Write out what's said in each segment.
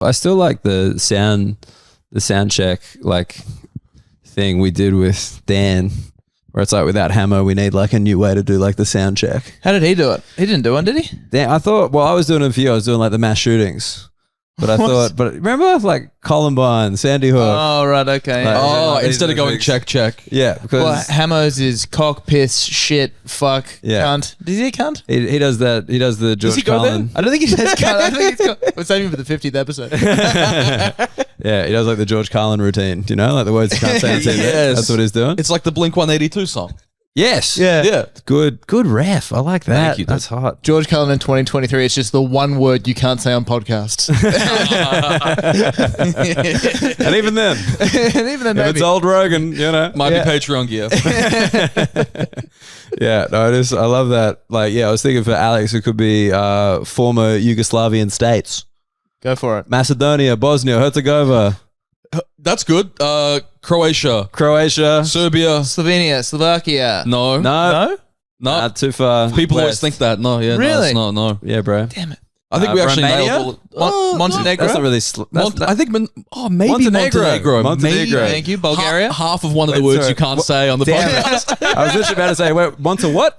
I still like the sound check like thing we did with Dan, where it's like without Hammer, we need like a new way to do like the sound check. How did he do it? He didn't do one, did he? Dan, I thought, well, I was doing it for you. I was doing like the mass shootings. But I thought, but remember like Columbine, Sandy Hook. Oh, right, okay. Like, instead of going check. Yeah, because well, Hammers is cock, piss, shit, fuck, Yeah. cunt. Does he say cunt? he does that. He does the George he go Carlin. there? I don't think he says cunt. I think he's got, we're saving for the 50th episode. Yeah, he does like the George Carlin routine. You know, like the words you can't say on TV. Yes. That's what he's doing. It's like the Blink 182 song. Yes. Yeah. Good ref. I like that. Thank you. That's hot. George Cullen in 2023, it's just the one word you can't say on podcasts. And even then, And even then, if it's maybe. old Rogan, you know. Might be Patreon gear. Yeah, no, I love that. Like, yeah, I was thinking for Aleks, it could be former Yugoslavian states. Go for it. Macedonia, Bosnia, Herzegovina, That's good. Croatia. Serbia. Slovenia, Slovakia. No. No? Not too far. People always west. think that. No, yeah. Really? No, it's not, no. Yeah, bro. Damn it. I think we actually Romania? nailed all. Montenegro? That's not really. I think maybe Montenegro. Maybe Thank you. Bulgaria? half of one of the Wait, words sorry. you can't say on the Damn it. podcast. I was literally about to say, wait, Monte what?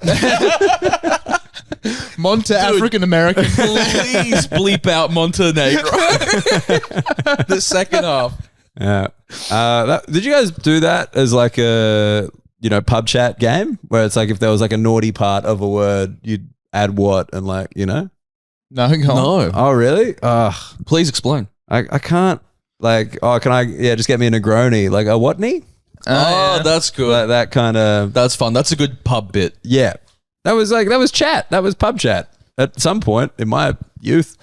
Monte African American. Please bleep out Montenegro. The second half. Yeah. Did you guys do that as like a pub chat game where it's like if there was like a naughty part of a word, you'd add what and like No, go on. No. Oh really? Please explain. I can't like. Oh, can I? Yeah, just get me a Negroni, like a whatney? Oh, that's good. Like that kind of. That's fun. That's a good pub bit. Yeah, that was chat. That was pub chat at some point in my youth.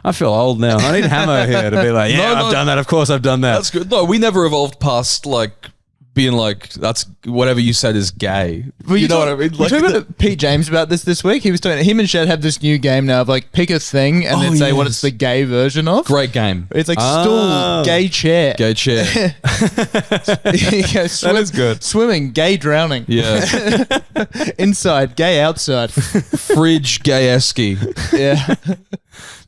I feel old now. I need Hammer here to be like, yeah, No, I've done that. Of course, I've done that. That's good. No, we never evolved past like being like, that's whatever you said is gay. Well, you know what I mean? We talked about Pete James about this week. He was talking. Him and Shed have this new game now of like pick a thing and then say what it's the gay version of. Great game. It's like stool, gay chair. Gay chair. That is good. Swimming, gay drowning. Yeah. Inside, gay outside. Fridge, gay esky. Yeah.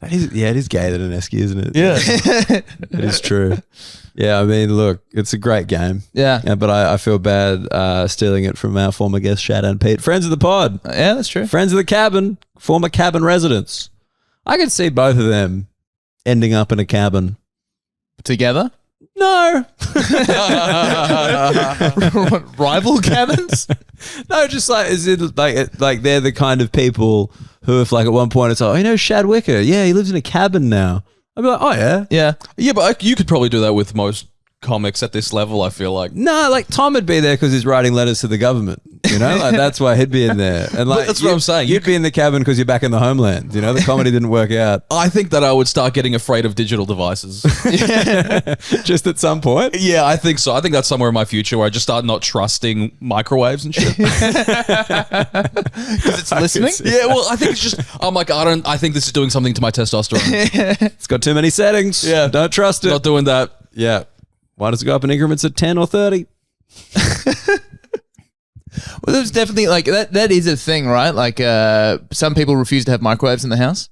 It is gay than an esky, isn't it? Yeah. It is true. Yeah, I mean, look, it's a great game. Yeah. But I feel bad stealing it from our former guest, Shad and Pete. Friends of the pod. Yeah, that's true. Friends of the cabin. Former cabin residents. I could see both of them ending up in a cabin. Together? No. Rival cabins? No, just like, is it like they're the kind of people who, if like at one point it's like, oh, you know, Shad Wicker. Yeah, he lives in a cabin now. I'd be like, oh yeah. Yeah. Yeah, but you could probably do that with most comics at this level, I feel like. No, like Tom would be there because he's writing letters to the government. You know, like that's why he'd be in there. And like that's what I'm saying. You'd be in the cabin because you're back in the homeland. You know, the comedy didn't work out. I think that I would start getting afraid of digital devices. Just at some point. Yeah, I think so. I think that's somewhere in my future where I just start not trusting microwaves and shit. Because it's listening? Yeah, well, I think it's just, I'm like, I think this is doing something to my testosterone. It's got too many settings. Yeah. Don't trust it. Not doing that. Yeah. Why does it go up in increments of 10 or 30? Well, there's definitely like that is a thing, right? Like some people refuse to have microwaves in the house.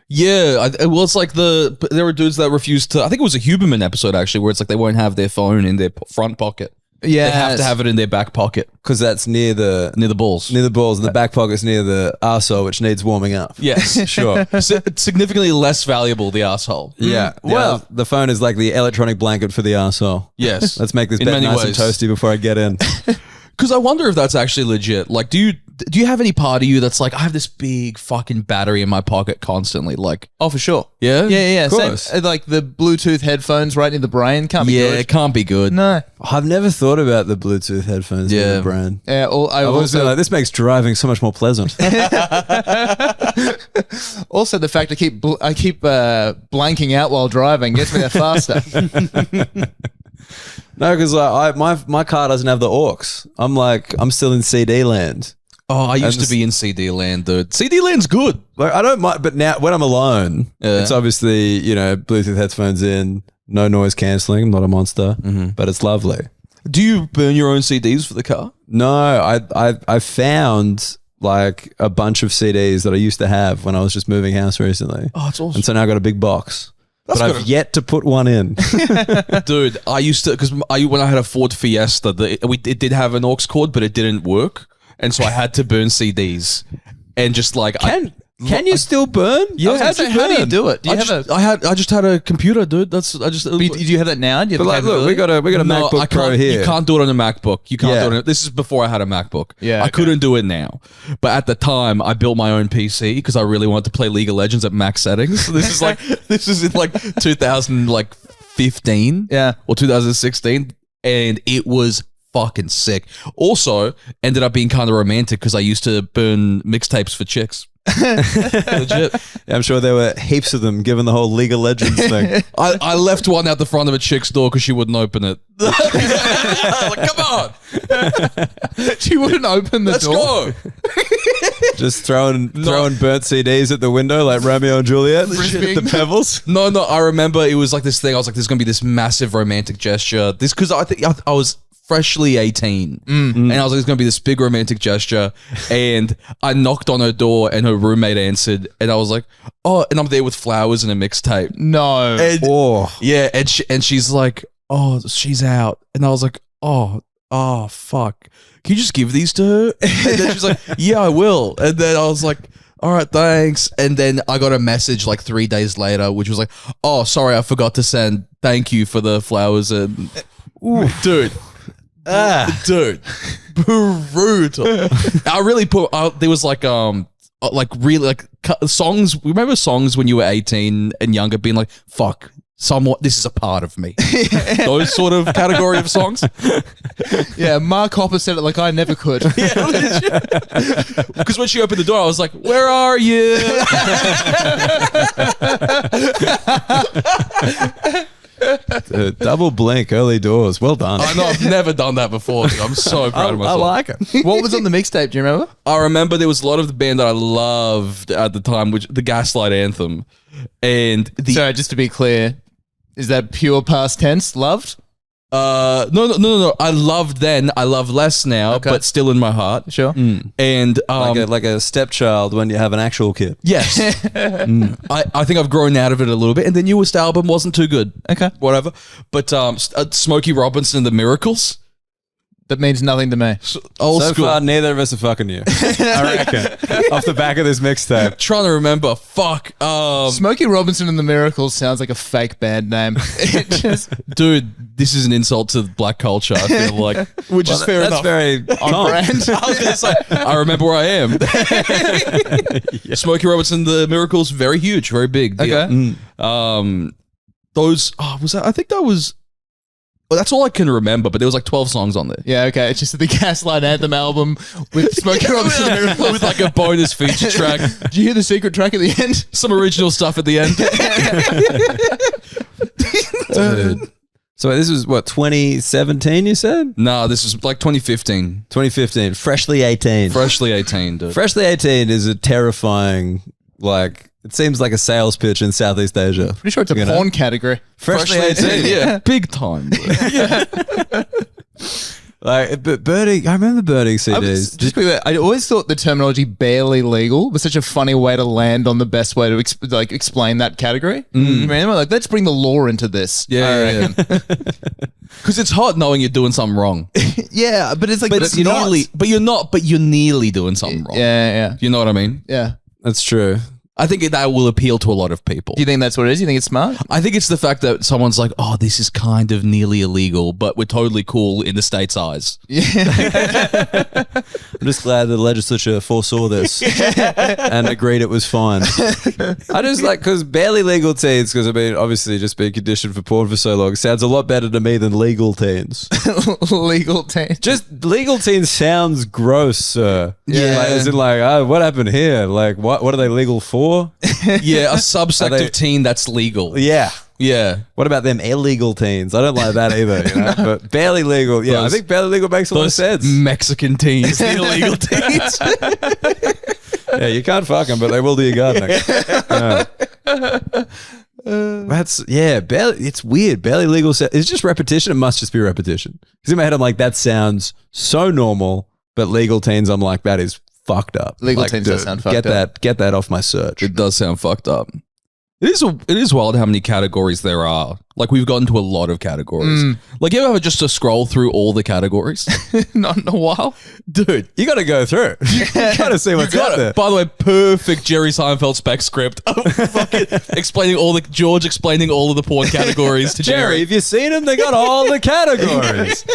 Yeah, well, it's like there were dudes that refused to, I think it was a Huberman episode actually, where it's like they won't have their phone in their front pocket. Yeah. They have to have it in their back pocket. Because that's near the balls. and the back pocket's near the arsehole, which needs warming up. Yes, Sure. It's significantly less valuable, the asshole. Yeah. Well, the phone is like the electronic blanket for the arsehole. Yes. Let's make this In bed many nice ways. and toasty before I get in. Because I wonder if that's actually legit. Like, do you have any part of you that's like, I have this big fucking battery in my pocket constantly? Like, Oh, for sure. yeah? Yeah. Of course. Same, like the Bluetooth headphones right in the brain can't be Yeah, good. it can't be good. No. I've never thought about the Bluetooth headphones in Yeah. the brain. Yeah. I've always been like, this makes driving so much more pleasant. Also, the fact I keep blanking out while driving gets me there faster. No, because my car doesn't have the aux. I'm still in CD land. Oh, I used to be in CD land, dude. CD land's good. Like I don't mind, but now when I'm alone, Yeah. it's obviously Bluetooth headphones in, no noise cancelling. I'm not a monster, but it's lovely. Do you burn your own CDs for the car? No, I found like a bunch of CDs that I used to have when I was just moving house recently. Oh, it's awesome. And so now I got a big box. but I've yet to put one in. Dude, I used to, because when I had a Ford Fiesta, it did have an aux cord, but it didn't work. And so I had to burn CDs. And just like... Can you still burn? Yeah, how do you do it? I just had a computer, dude. Do you have that now? Do you have But like, look, we got a MacBook Pro here. You can't do it on a MacBook. You can't do it. This is before I had a MacBook. Yeah, I couldn't do it now. But at the time, I built my own PC because I really wanted to play League of Legends at max settings. So this is in like 2015, or 2016, and it was fucking sick. Also, ended up being kind of romantic because I used to burn mixtapes for chicks. Legit. Yeah, I'm sure there were heaps of them given the whole League of Legends thing. I left one out the front of a chick's door because she wouldn't open it. Like, come on. She wouldn't open the door. Let's go. Just throwing burnt CDs at the window like Romeo and Juliet. The pebbles. No, I remember it was like this thing. I was like, there's going to be this massive romantic gesture. This because I think I was freshly 18 and I was like, it's gonna be this big romantic gesture, and I knocked on her door and her roommate answered, and I was like, oh, and I'm there with flowers and a mixtape. No. And, yeah, and she's like, oh, she's out, and I was like, oh fuck, can you just give these to her? And then she's like, yeah, I will. And then I was like, all right, thanks. And then I got a message like 3 days later which was like, oh, sorry, I forgot to send thank you for the flowers. And dude, brutal. I really put there was like really like songs. Remember songs when you were 18 and younger being like, fuck, somewhat this is a part of me. Those sort of category of songs. Yeah, Mark Hopper said it like I never could. Because when she opened the door I was like, where are you? Double blink, early doors. Well done. I know, I've never done that before. Dude. I'm so proud of myself. I like it. What was on the mixtape? Do you remember? I remember there was a lot of the band that I loved at the time, which the Gaslight Anthem. And Sorry, just to be clear, is that pure past tense? Loved? No. I loved then. I love less now, but still in my heart. Sure. And like a stepchild when you have an actual kid. yes, I think I've grown out of it a little bit. And the newest album wasn't too good. Okay, whatever. But Smokey Robinson and the Miracles. That means nothing to me. Old So school. far, neither of us are fucking you. I reckon. Off the back of this mixtape. Trying to remember. Fuck. Smokey Robinson and the Miracles sounds like a fake band name. It just, dude, this is an insult to black culture. I feel like, which is fair enough. That's very on brand. I was gonna say, I remember where I am. Smokey Robinson, the Miracles, very huge, very big. Okay. Those. Oh, was that? I think that was. Well, that's all I can remember, but there was like 12 songs on there. Yeah, okay. It's just the Gaslight Anthem album with Smokey Robinson and the Miracles. With like a bonus feature track. Did you hear the secret track at the end? Some original stuff at the end. Dude. So this was what, 2017 you said? No, this was like 2015. 2015. Freshly 18. Freshly 18, dude. Freshly 18 is a terrifying, like, it seems like a sales pitch in Southeast Asia. Pretty sure it's a porn category. Freshly 18. Yeah. Big time. Like, but burning, I remember burning CDs. I always thought the terminology barely legal was such a funny way to land on the best way to explain that category. Remember, like, let's bring the law into this. Yeah. Because it's hard knowing you're doing something wrong. Yeah, but it's like, but you're nearly doing something wrong. Yeah. You know what I mean? Yeah. That's true. I think that will appeal to a lot of people. Do you think that's what it is? You think it's smart? I think it's the fact that someone's like, oh, this is kind of nearly illegal, but we're totally cool in the state's eyes. Yeah. I'm just glad the legislature foresaw this and agreed it was fine. I just like, because barely legal teens, because I mean, obviously just being conditioned for porn for so long, sounds a lot better to me than legal teens. Legal teens. Just legal teens sounds gross, sir. Yeah. Like, as in like, oh, what happened here? Like, what are they legal for? Yeah, a subsect of teen that's legal. Yeah. Yeah. What about them illegal teens? I don't like that either. You know? But barely legal. Yeah, I think barely legal makes a lot of sense. Mexican teens, the illegal teens. Yeah, you can't fuck them, but they will do your gardening. Barely. It's weird. Barely legal. It's just repetition. It must just be repetition. Because in my head, I'm like, that sounds so normal. But legal teens, I'm like, that is fucked up. Legal like, teens does sound fucked up. Get that off my search. It does sound fucked up. It is wild how many categories there are. Like, we've gotten to a lot of categories. Like, you ever just to scroll through all the categories? Not in a while. Dude. You got to go through. You got to see what's out there. By the way, perfect Jerry Seinfeld spec script. Fucking explaining all of the porn categories to Jerry, Jerry. have you seen them? They got all the categories.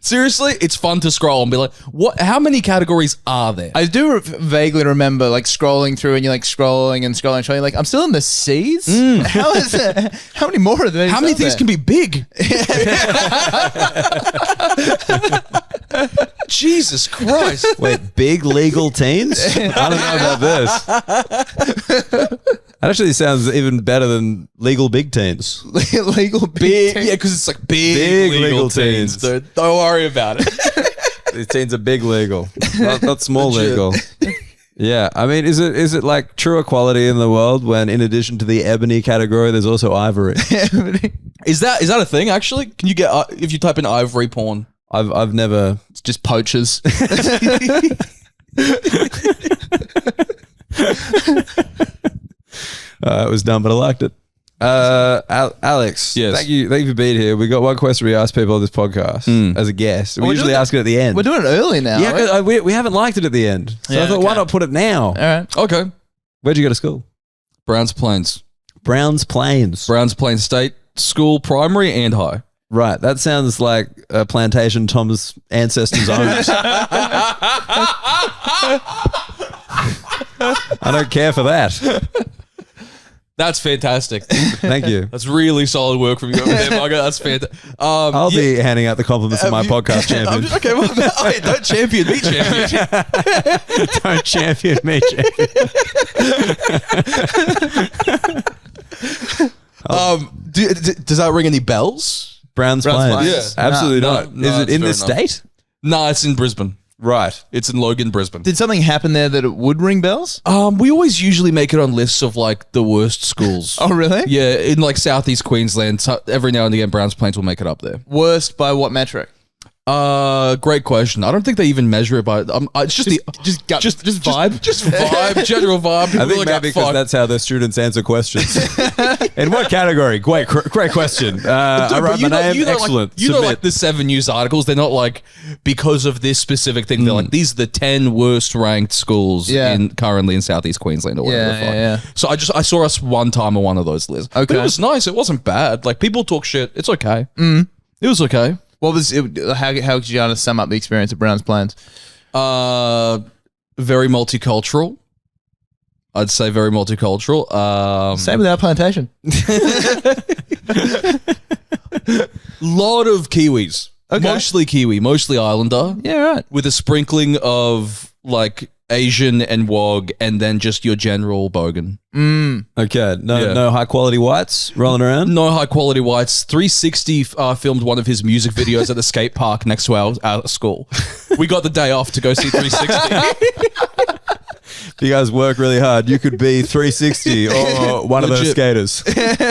Seriously, it's fun to scroll and be like, "What? How many categories are there?" I do vaguely remember like scrolling through and you're like scrolling and scrolling and scrolling. Like, I'm still in the C's? How is it? How many more are there? How many things can be big? Jesus Christ. Wait, big legal teens? I don't know about this. That actually sounds even better than legal big teens. legal Big, big? yeah, because it's like big legal teens, dude. Don't worry about it. These teens are big legal, not small Legit. legal. Yeah, I mean, is it like true equality in the world when in addition to the ebony category, there's also ivory? Is that a thing? Actually, can you get if you type in ivory porn? I've never. It's just poachers. It was dumb, but I liked it. Alex, Yes. thank you for being here. We got one question we ask people on this podcast as a guest. We we're usually doing ask it at the end. We're doing it early now. yeah, right? 'cause, we haven't liked it at the end, so I Yeah, thought, why okay. not put it now? All right. Okay. Where'd you go to school? Browns Plains Browns State School, primary and high. Right, that sounds like a plantation Tom's ancestors owned. I don't care for that. That's fantastic. Thank you. That's really solid work from you over there, Margaret. That's fantastic. I'll be handing out the compliments of my podcast champion. Okay, well, hey, don't champion me, champion. Don't champion me, champion. Does that ring any bells? Browns Plains. Plains. Yeah. Absolutely No, not. no, Is it it's in fair this enough. state? No, it's in Brisbane. Right. It's in Logan, Brisbane. Did something happen there that it would ring bells? We always usually make it on lists of like the worst schools. Oh, really? Yeah, in like southeast Queensland, so every now and again, Browns Plains will make it up there. Worst by what metric? Great question. I don't think they even measure it by. It's just the Just vibe? just vibe, general vibe. People I think like, maybe because fuck. that's how their students answer questions. In what category? Great question. I Dude, wrote but you my know- name. you know, Excellent. Like, you know, Submit. like the 7 news articles. They're not like because of this specific thing. They're like these are the 10 worst ranked schools Yeah. currently in southeast Queensland or whatever. Yeah, the fuck. yeah. So I saw us one time on one of those lists. But Okay. it was nice. It wasn't bad. Like people talk shit. It's okay. It was okay. What was it? How could you sum up the experience of Browns Plains? Very multicultural. I'd say very multicultural. Same with our plantation. Lot of Kiwis. Okay. Mostly Kiwi, mostly Islander. Yeah, right. With a sprinkling of like Asian and Wog, and then just your general bogan. Okay. Yeah. No high quality whites rolling around. No high quality whites. 360 filmed one of his music videos at the skate park next to our school. We got the day off to go see 360. If you guys work really hard, you could be 360 or one of those Legit. skaters.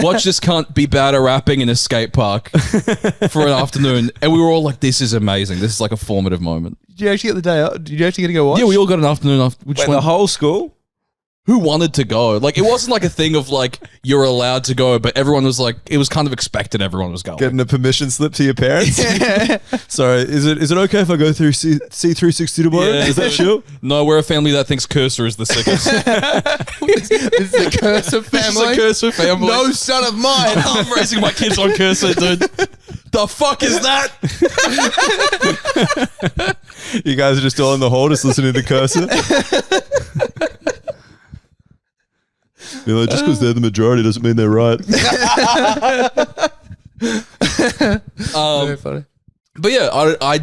Watch this cunt be bad at rapping in a skate park for an afternoon, and we were all like, "This is amazing. This is like a formative moment." Did you actually get the day off? Did you actually get to go watch? Yeah, we all got an afternoon off. Which Wait, one? the whole school? Who wanted to go? Like, it wasn't like a thing of like you're allowed to go, but everyone was like, it was kind of expected. Everyone was going. Getting a permission slip to your parents? Sorry, is it okay if I go through C360 tomorrow? Yeah. Is that sure? No, we're a family that thinks Cursor is the sickest. This is the Cursor This is family. a Cursor family. No son of mine. I'm raising my kids on Cursor, dude. The fuck is that? You guys are just all in the hall just listening to Cursor? You're like, just because they're the majority doesn't mean they're right. Very funny. But yeah, I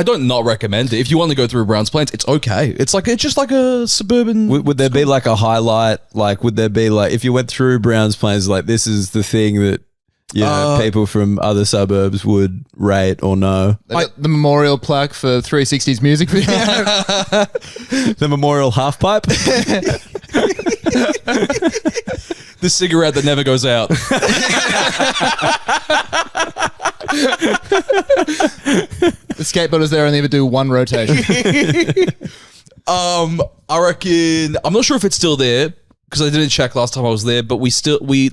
don't not recommend it. If you want to go through Browns Plains, it's okay. It's just like a suburban. Would there be like a highlight? Like, would there be like, if you went through Browns Plains, like this is the thing that, you know, people from other suburbs would rate or know? They got the memorial plaque for 360's music video. The memorial half pipe? The cigarette that never goes out. The skateboarders there only ever do one rotation. I reckon, I'm not sure if it's still there. because I didn't check last time I was there, but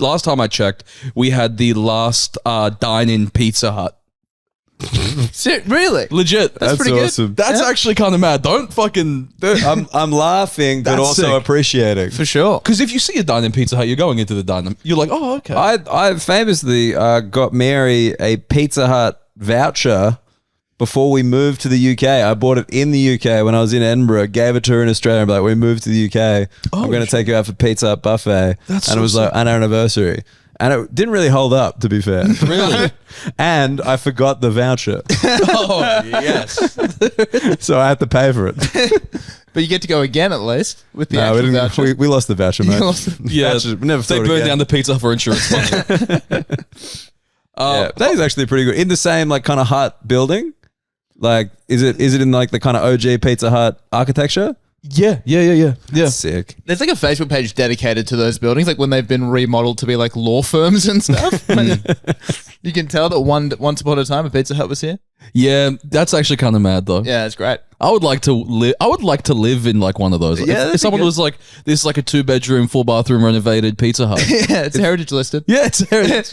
last time I checked, we had the last dine-in Pizza Hut. Really? Legit. That's pretty awesome. good. That's actually kind of mad. Don't fucking... I'm laughing, but That's also sick. appreciating. For sure. Because if you see a dine-in Pizza Hut, you're going into the dine-in. You're like, oh, okay. I famously got Mary a Pizza Hut voucher before we moved to the UK. I bought it in the UK when I was in Edinburgh, gave it to her in Australia. I'm like, we moved to the UK. I'm going to take you out for Pizza Hut buffet. That's and so it was like an anniversary. And it didn't really hold up, to be fair. Really? And I forgot the voucher. Oh, yes. So I had to pay for it. But you get to go again at least with the No, actual we, didn't, voucher. we lost the voucher, mate. You lost the- Yeah. Voucher, we never They thought burned again. down the pizza for insurance money. Yeah, that is actually pretty good. In the same like kind of hut building, like is it in like the kind of OG Pizza Hut architecture? Yeah. Sick. There's like a Facebook page dedicated to those buildings, like when they've been remodeled to be like law firms and stuff. You can tell that once upon a time a Pizza Hut was here. Yeah, that's actually kind of mad though. Yeah, it's great. I would like to live in like one of those. Yeah, that'd be if someone good. was like, this is like a 2-bedroom, 4-bathroom renovated Pizza Hut. Yeah, it's heritage listed. Yeah, it's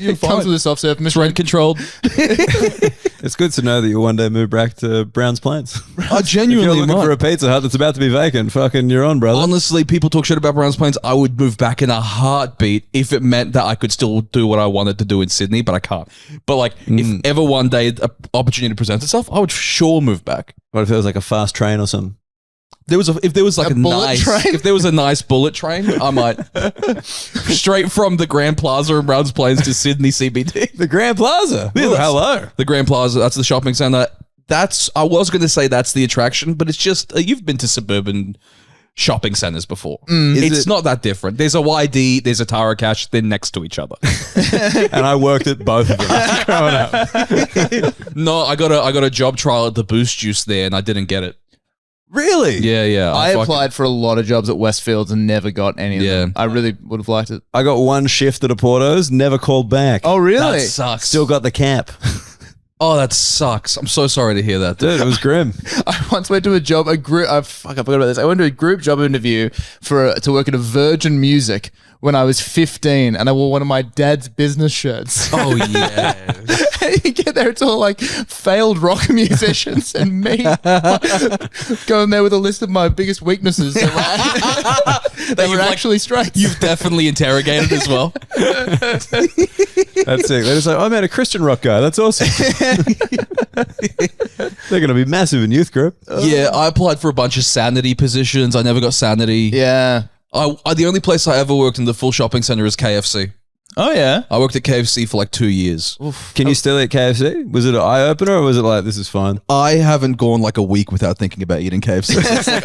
you're It comes with a soft serve It's machine. rent controlled. It's good to know that you'll one day move back to Browns Plains. I If you're genuinely looking might. for a Pizza Hut that's about to be vacant, fucking you're on, brother. Honestly, people talk shit about Browns Plains. I would move back in a heartbeat if it meant that I could still do what I wanted to do in Sydney, but I can't. But like, if ever one day an opportunity presents itself, I would sure move back. What if it was like a fast train or something? If there was like A bullet train? if there was a nice bullet train, I might straight from the Grand Plaza in Browns Plains to Sydney CBD. The Grand Plaza. Yeah, Ooh, that's- hello. The Grand Plaza, that's the shopping center. I was going to say that's the attraction, but it's just you've been to suburban shopping centers before. It's not that different. There's a YD, there's a Tara Cash, they're next to each other. And I worked at both of them growing up. No, I got a job trial at the Boost Juice there, and I didn't get it. Really? Yeah. I applied for a lot of jobs at Westfields and never got any of them. Yeah. I really would have liked it. I got one shift at a Porto's, never called back. Oh, really? That sucks. Still got the cap. Oh, that sucks. I'm so sorry to hear that. Dude, it was grim. I once went to a job, I forgot about this. I went to a group job interview to work at a Virgin Music when I was 15, and I wore one of my dad's business shirts. Oh, yeah. You get there, it's all like failed rock musicians and me going there with a list of my biggest weaknesses. They were you've, like, actually straights. You've definitely interrogated as well. That's sick. They're just like, oh man, a Christian rock guy. That's awesome. They're going to be massive in youth group. Yeah, I applied for a bunch of sanity positions. I never got sanity. Yeah. The only place I ever worked in the full shopping center is KFC. Oh, yeah. I worked at KFC for like 2 years. Can you still eat KFC? Was it an eye opener or was it like, this is fine? I haven't gone like a week without thinking about eating KFC. It's like,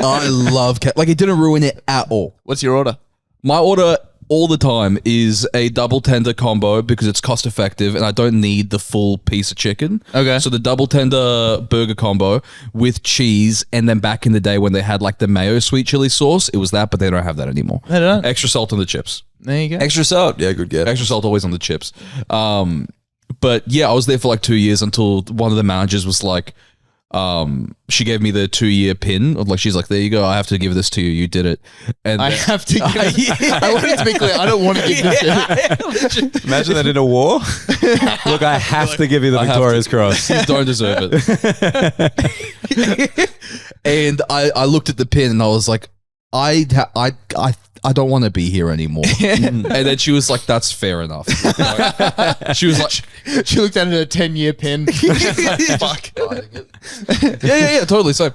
I love KFC. Like, it didn't ruin it at all. What's your order? My order all the time is a double tender combo because it's cost effective and I don't need the full piece of chicken. Okay. So the double tender burger combo with cheese, and then back in the day when they had like the mayo sweet chili sauce, it was that, but they don't have that anymore. They don't? Extra salt on the chips. There you go. Extra salt. Yeah, good get. Extra salt always on the chips. But yeah, I was there for like 2 years until one of the managers was like, she gave me the 2-year pin. Like, she's like, there you go. I have to give this to you. You did it. And I then- have to give I want it to be clear. I don't want to give this to you. Imagine that in a war. Look, I have to give you the I have Victoria's to. Cross. You don't deserve it. And I looked at the pin and I was like, I don't want to be here anymore. And then she was like, that's fair enough. She was like, She looked at it, a 10-year pin. Fuck. yeah, totally. So,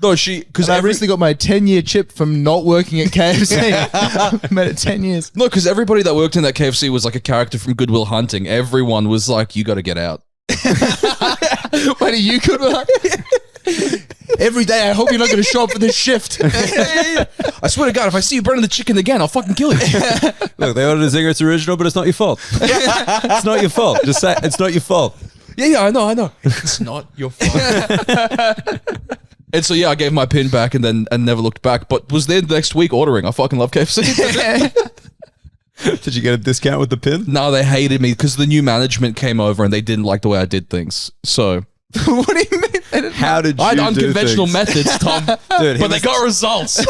no, because I recently got my 10-year chip from not working at KFC. Made it 10 years. No, because everybody that worked in that KFC was like a character from Good Will Hunting. Everyone was like, you got to get out. Wait, are you good with that? Every day, I hope you're not going to show up for this shift. I swear to God, if I see you burning the chicken again, I'll fucking kill you. Look, they ordered a zinger. It's original, but it's not your fault. It's not your fault. Just say it's not your fault. Yeah, I know. It's not your fault. And so, yeah, I gave my pin back and never looked back, but was there the next week ordering. I fucking love KFC. Did you get a discount with the pin? No, they hated me because the new management came over and they didn't like the way I did things. So, What do you mean? How did you I had do unconventional things? methods, Tom, Dude, but they got results.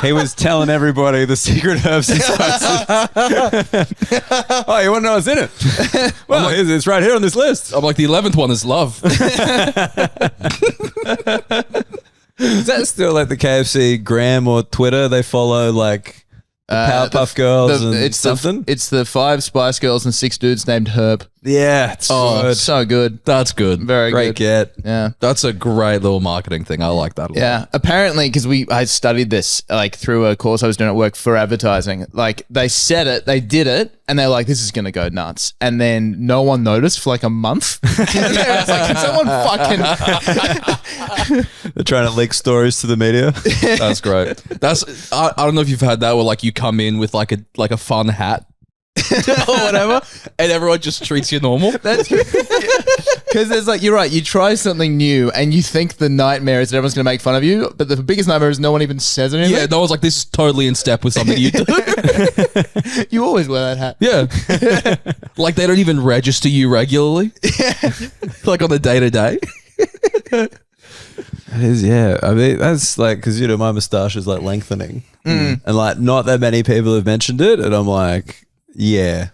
He was telling everybody the secret herbs and spices. Oh, you want to know what's in it? Well, it's right here on this list. I'm like, the 11th one is love. Is that still like the KFC gram or Twitter? They follow like the Powerpuff Girls and something? It's the 5 Spice Girls and 6 dudes named Herb. Yeah, it's good. So good. That's good. Very Great good. get. Yeah. That's a great little marketing thing. I like that a lot. Yeah, apparently, because I studied this like through a course I was doing at work for advertising. Like they said it, they did it, and they're like, "This is gonna go nuts." And then no one noticed for like a month. It's like, can someone fucking? They're trying to leak stories to the media. That's great. That's I don't know if you've had that where like you come in with like a fun hat or whatever, and everyone just treats you normal. That's because there's like, you're right. You try something new, and you think the nightmare is that everyone's gonna make fun of you, but the biggest nightmare is no one even says anything. Yeah, no one's like, this is totally in step with something you do. You always wear that hat. Yeah. Like they don't even register you regularly. Like on the day to day. It is, yeah. I mean, that's like, because, my moustache is like lengthening. And like, not that many people have mentioned it. And I'm like, yeah.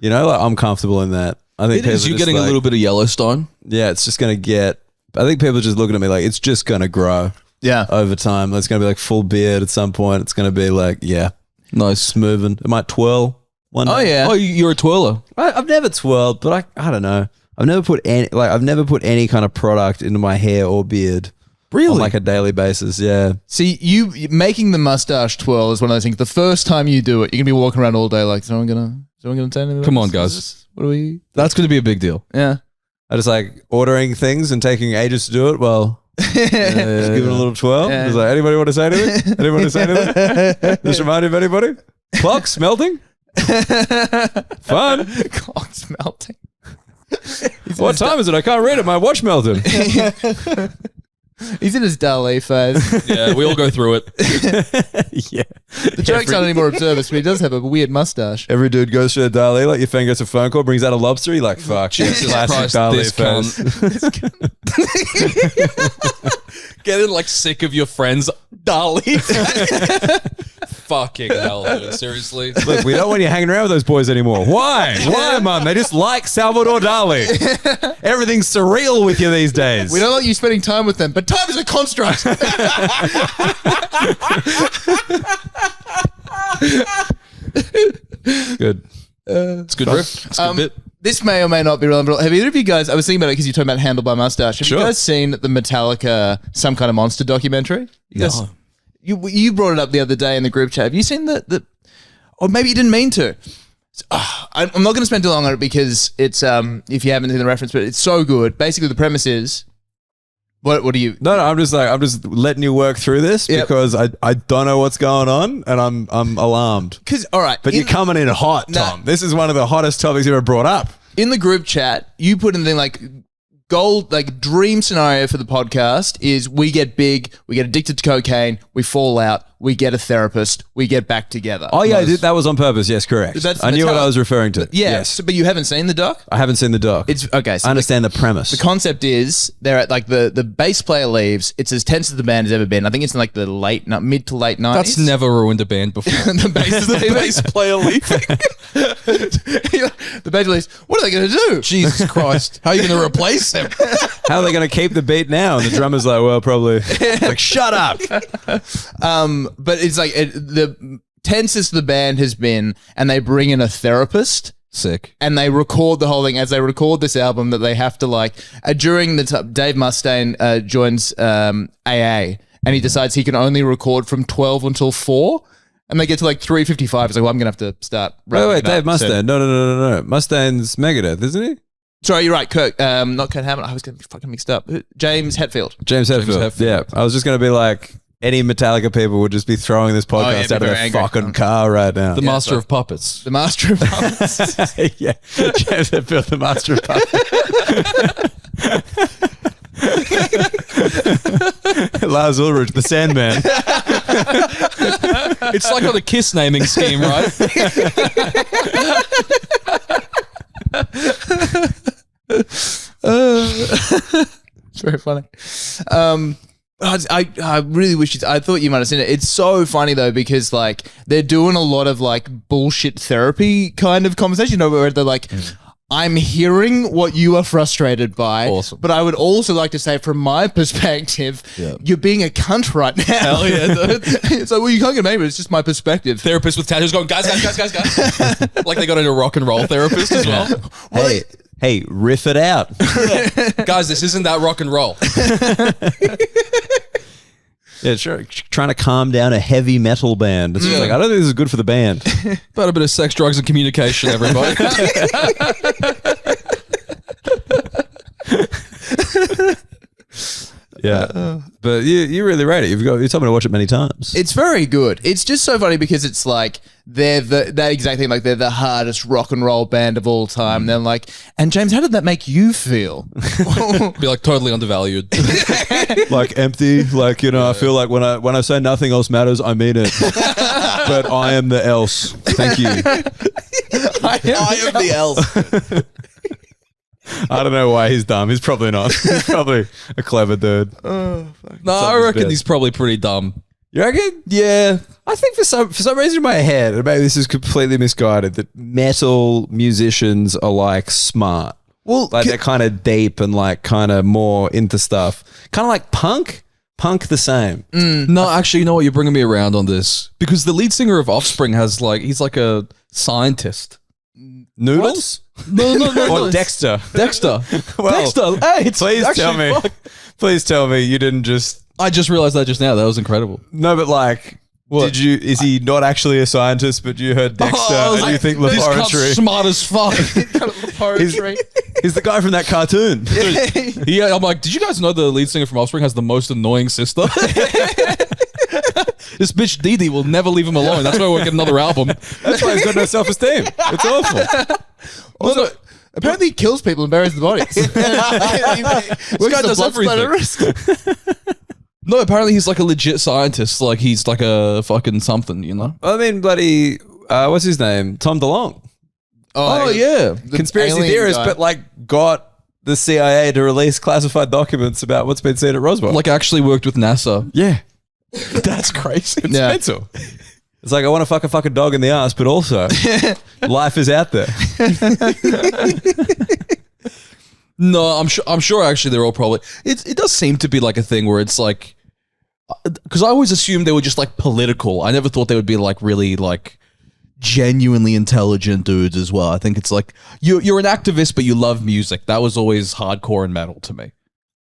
Like, I'm comfortable in that. I think It is. people You're just getting a like, little bit of Yellowstone. Yeah, it's just going to get, I think people are just looking at me like, it's just going to grow Yeah. over time. It's going to be like full beard at some point. It's going to be like, yeah, Nice. it's moving. It might twirl one Oh day. yeah. Oh, you're a twirler. I've never twirled, but I don't know. I've never put any kind of product into my hair or beard. Really? On like a daily basis, yeah. See, you making the mustache twirl is one of those things. The first time you do it, you're gonna be walking around all day like, is someone gonna say anything? Come on, Is guys. this- What are we? That's going to be a big deal. Yeah. I just like ordering things and taking ages to do it. Well, just give it a little twirl. Yeah. Just like, anybody want to say anything? Anybody want to say anything? Just remind you of anybody? Clocks melting? Fun. Clock's melting. What time is it? I can't read it. My watch melted. He's in his Dali phase. Yeah, we all go through it. Yeah. The joke's not any more observant, but he does have a weird mustache. Every dude goes through a Dali, like your friend gets a phone call, brings out a lobster, you're like, fuck, Jesus classic Christ, Dali this face. Getting like sick of your friends, Dali. Fucking hell, dude. Seriously. Look, we don't want you hanging around with those boys anymore. Why? Why, Mum? They just like Salvador Dali. Everything's surreal with you these days. We don't like you spending time with them, but time is a construct. Good. It's a good riff. It's a good bit. This may or may not be relevant. Have either of you guys, I was thinking about it because you're talking about Handled by Mustache. Have Sure. you guys seen the Metallica Some Kind of Monster documentary? You guys, No. you brought it up the other day in the group chat. Have you seen the or maybe you didn't mean to. I'm not going to spend too long on it because it's, if you haven't seen the reference, but it's so good. Basically, the premise is, what do you... No, I'm just letting you work through this Yep. because I don't know what's going on and I'm alarmed. Because, all right. But you're coming in hot, Tom. This is one of the hottest topics you ever brought up. In the group chat, you put in the thing like gold, like dream scenario for the podcast is we get big, we get addicted to cocaine, we fall out, we get a therapist, we get back together. Oh, yeah, that was on purpose. Yes, correct. That's I knew what how- I was referring to. Yeah, Yes. but you haven't seen the doc? I haven't seen the doc. It's okay. So I understand the premise. the concept is they're at like the bass player leaves. It's as tense as the band has ever been. I think it's in like the mid to late 90s. That's never ruined a band before. the bass The bass player leaving. the bass leaves. What are they going to do? Jesus Christ. How are you going to replace him? How are they going to keep the beat now? And the drummer's like, well, probably. Like, shut up. But it's like the tensest the band has been, and they bring in a therapist. Sick. And they record the whole thing as they record this album that they have to like during the Dave Mustaine joins AA and he decides he can only record from 12 until 4 and they get to like 3:55. He's like, well, I'm gonna have to start. Wait, wrapping it Dave up soon. Mustaine. No. Mustaine's Megadeth, isn't he? Sorry, you're right, Kirk. Not Kurt Hammond. I was getting fucking mixed up. James Hetfield. James Hetfield. Yeah. I was just going to be like, any Metallica people would just be throwing this podcast yeah, out of very their angry. fucking car right now. The master of puppets. The master of puppets. Yeah. James Hetfield, the master of puppets. Lars Ulrich, the Sandman. It's like on a Kiss naming scheme, right? very funny. I really wish I thought you might have seen it. It's so funny though because like they're doing a lot of like bullshit therapy kind of conversation, you know, where they're like, I'm hearing what you are frustrated by, Awesome. but I would also like to say from my perspective, you're being a cunt right now. Hell yeah, dude. So, well, you can't get me, but it's just my perspective. Therapist with tattoos going, guys. Like they got a rock and roll therapist as well. Hey, riff it out. Guys, this isn't that rock and roll. Yeah, sure. Trying to calm down a heavy metal band. It's just like, I don't think this is good for the band. About a bit of sex, drugs, and communication, everybody. Yeah. But you really rate it. You told me to watch it many times. It's very good. It's just so funny because it's like they're that exact thing. Like they're the hardest rock and roll band of all time. They're like, and James, how did that make you feel? Be like totally undervalued. Like empty. Like, you know, I feel like when I say nothing else matters, I mean it. But I am the else. Thank you. I am the else. I don't know why he's dumb. He's probably not. He's probably a clever dude. No, I reckon he's probably pretty dumb. You reckon? Yeah. I think for some reason in my head, and maybe this is completely misguided, that metal musicians are like smart. Well, Like they're kind of deep and like kind of more into stuff. Kind of like punk. Punk the same. No, actually, you know what? You're bringing me around on this. Because the lead singer of Offspring has like, he's like a scientist. Noodles? No. Or Dexter. Dexter. Well, Dexter. Hey, it's Please actually tell me. fuck. Please tell me you didn't just... I just realized that just now. That was incredible. No, but like... What? Is he not actually a scientist, but you heard Dexter and you think This cunt's laboratory? smart as fuck. He's the guy from that cartoon. Dude, yeah, I'm like, did you guys know the lead singer from Offspring has the most annoying sister? This bitch Dee Dee will never leave him alone. That's why we'll get another album. That's why he's got no self-esteem. It's awful. Also, apparently he kills people and buries the bodies. This guy does everything. No, apparently he's like a legit scientist. Like he's like a fucking something, you know? I mean, bloody, what's his name? Tom DeLonge. Oh, yeah. Conspiracy alien theorist, guy. but like got the CIA to release classified documents about what's been seen at Roswell. Like actually worked with NASA. yeah. That's crazy. It's mental. It's like, I want to fuck a fucking dog in the ass, but also life is out there. No, I'm sure actually they're all probably, it does seem to be like a thing where it's like, because I always assumed they were just like political. I never thought they would be like really like genuinely intelligent dudes as well. I think it's like, you're an activist, but you love music. That was always hardcore and metal to me.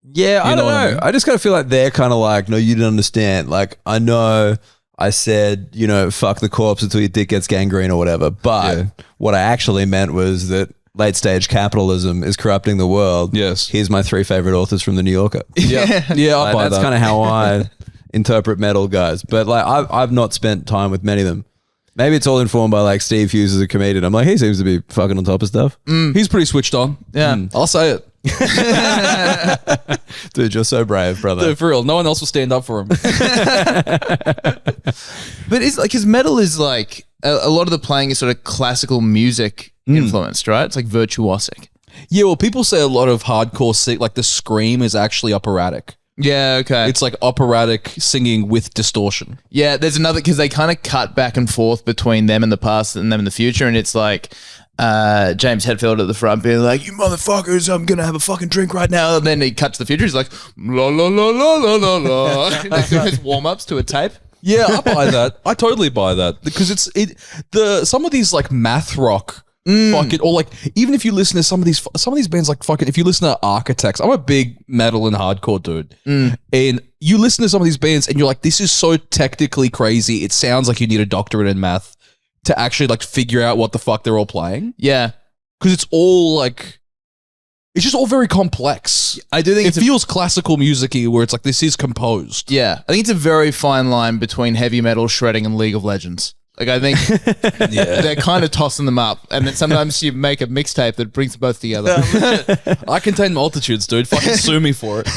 Yeah, I know don't what I know. mean? I just kind of feel like they're kind of like, no, you didn't understand. Like, I know I said, you know, fuck the corpse until your dick gets gangrene or whatever. But what I actually meant was that late stage capitalism is corrupting the world. Yes. Here's my 3 favorite authors from the New Yorker. Yeah, yeah, I'll Like, buy that's that. kind of how I interpret metal guys. But like, I've not spent time with many of them. Maybe it's all informed by like Steve Hughes as a comedian. I'm like, he seems to be fucking on top of stuff. He's pretty switched on. Yeah. I'll say it. Dude, you're so brave, brother. Dude, for real. No one else will stand up for him. But it's like, because metal is like, a lot of the playing is sort of classical music influenced, right? It's like virtuosic. Yeah, well, people say a lot of hardcore, like the scream is actually operatic. Yeah, okay. It's like operatic singing with distortion. Yeah, there's another, because they kind of cut back and forth between them in the past and them in the future, and it's like James Hetfield at the front being like, you motherfuckers, I'm gonna have a fucking drink right now, and then he cuts to the future, he's like, la la la la la la la. They do his warm-ups to a tape. Yeah, I buy that. I totally buy that because some of these like math rock, fucking, or like even if you listen to some of these bands, like fucking, if you listen to Architects, I'm a big metal and hardcore dude, and you listen to some of these bands and you're like, this is so technically crazy. It sounds like you need a doctorate in math to actually like figure out what the fuck they're all playing. Yeah. Because it's all like, it's just all very complex. I do think it feels classical music-y where it's like, this is composed. Yeah. I think it's a very fine line between heavy metal, shredding, and League of Legends. Like, I think they're kind of tossing them up. And then sometimes you make a mixtape that brings them both together. I contain multitudes, dude. Fucking sue me for it.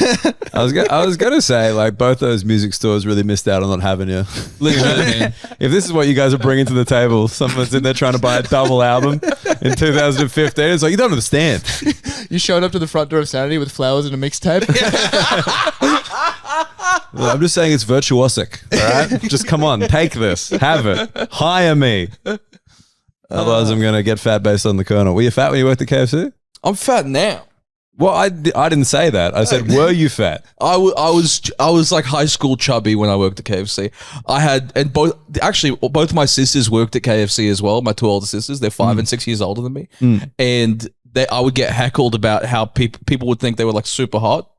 I was gonna say, like, both those music stores really missed out on not having you. Legit, man. If this is what you guys are bringing to the table, someone's in there trying to buy a double album in 2015. It's like, you don't understand. You showed up to the front door of Sanity with flowers and a mixtape. Well, I'm just saying it's virtuosic. All right, just come on, take this, have it, hire me. Otherwise, I'm gonna get fat based on the kernel. Were you fat when you worked at KFC? I'm fat now. Well, I didn't say that. I said, were you fat? I was like high school chubby when I worked at KFC. Both my sisters worked at KFC as well. My two older sisters, they're 5 and 6 years older than me, and I would get heckled about how people would think they were like super hot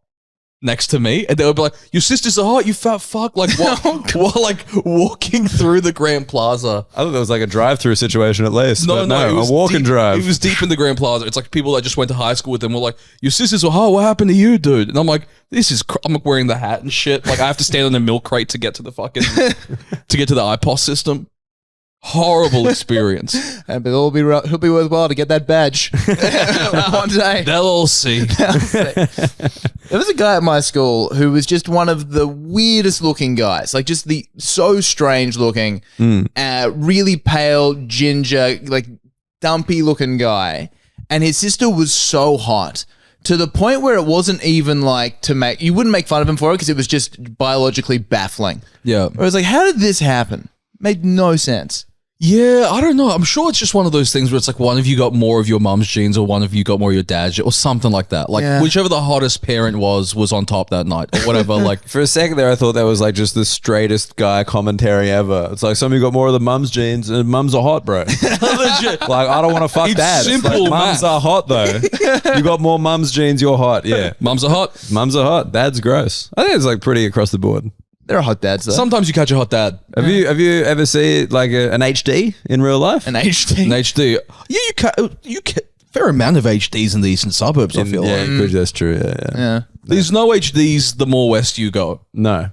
next to me, and they would be like, "Your sisters are hot, you fat fuck!" Like while like walking through the Grand Plaza. I thought there was like a drive-through situation at least. No, but no, it was a walk and deep- drive. It was deep in the Grand Plaza. It's like people that just went to high school with them were like, "Your sisters are hot. What happened to you, dude?" And I'm like, I'm like wearing the hat and shit. Like I have to stand on a milk crate to get to the fucking to get to the IPOS system. Horrible experience. And it'll be worthwhile to get that badge one day. They'll all see. There was a guy at my school who was just one of the weirdest looking guys, like just so strange looking, really pale, ginger, like dumpy looking guy. And his sister was so hot to the point where it wasn't even like you wouldn't make fun of him for it because it was just biologically baffling. Yeah. I was like, how did this happen? Made no sense. Yeah, I don't know. I'm sure it's just one of those things where it's like one of you got more of your mum's genes or one of you got more of your dad's or something like that. Like whichever the hottest parent was on top that night or whatever. Like For a second there, I thought that was like just the straightest guy commentary ever. It's like some of you got more of the mum's genes and mums are hot, bro. legit. Like, I don't want to fuck It's dads. simple Like, mums math. are hot though. You got more mum's genes, you're hot. Yeah. Mums are hot. Mums are hot. Dad's gross. I think it's like pretty across the board. There are hot dads though. Sometimes you catch a hot dad. Have you ever seen like an HD in real life? An HD. An HD. Yeah, you get fair amount of HDs in the eastern suburbs, I feel like. Yeah, that's true. Yeah. There's no HDs the more west you go. No.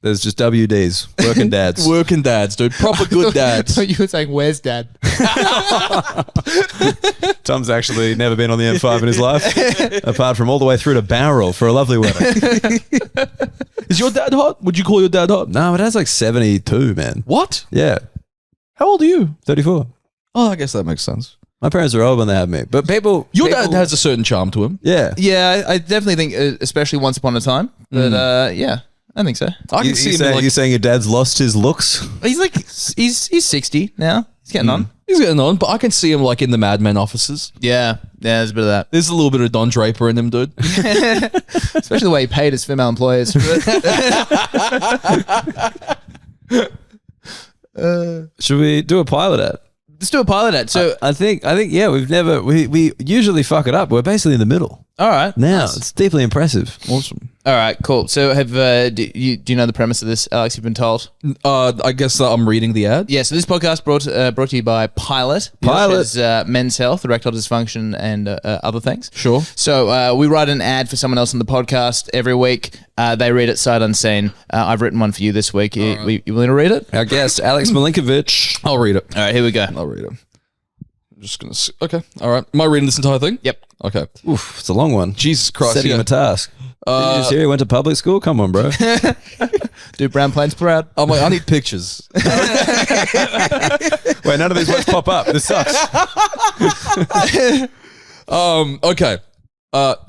There's just WDs, working dads. Working dads, dude. Proper good dads. So you were saying, where's dad? Tom's actually never been on the M5 in his life, apart from all the way through to Barrel for a lovely wedding. Is your dad hot? Would you call your dad hot? No, it has like 72, man. What? Yeah, How old are you? 34. Oh, I guess that makes sense. My parents were old when they had me, but Your dad has a certain charm to him. Yeah. Yeah, I definitely think, especially Once Upon a Time. But yeah, I think so. I can see him in, like, you saying your dad's lost his looks? He's like, he's 60 now. He's getting on. he's getting on, but I can see him like in the Mad Men offices. Yeah, there's a bit of that. There's a little bit of Don Draper in him, dude. Especially the way he paid his female employees. Should we do a pilot ad? Let's do a pilot ad. So, I think yeah, we usually fuck it up. We're basically in the middle. all right. Now, Nice. it's deeply impressive. Awesome. All right, cool. So do you know the premise of this, Alex? You've been told? I guess I'm reading the ad. Yeah, so this podcast brought to you by Pilot. Pilot. Which is men's health, erectile dysfunction, and other things. Sure. So we write an ad for someone else on the podcast every week. They read it sight unseen. I've written one for you this week. You willing to read it? Our guest, Aleks Milinkovic. I'll read it. All right, here we go. I'll read it. I'm just going to... Okay. All right. Am I reading this entire thing? Yep. Okay. Oof, it's a long one. Jesus Christ. Setting him a task. Did you just hear he went to public school? Come on, bro. Do brown planes proud? I'm like, I need pictures. Wait, none of these words pop up. This sucks. Okay.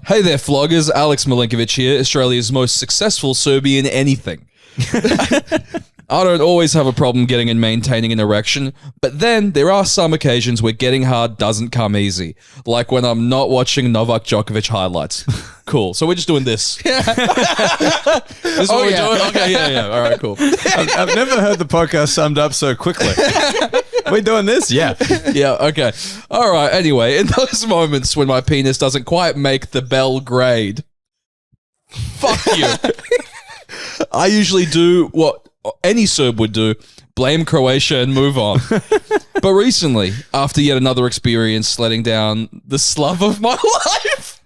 Hey there, floggers. Aleks Milinkovic here, Australia's most successful Serbian anything. I don't always have a problem getting and maintaining an erection, but then there are some occasions where getting hard doesn't come easy, like when I'm not watching Novak Djokovic highlights. Cool. So we're just doing this. This is what we're doing? Okay, yeah. All right, cool. I've never heard the podcast summed up so quickly. We doing this? Yeah. Yeah, okay. All right, anyway, in those moments when my penis doesn't quite make the bell grade, fuck you. I usually do what any Serb would do, blame Croatia and move on. But recently, after yet another experience letting down the slove of my life,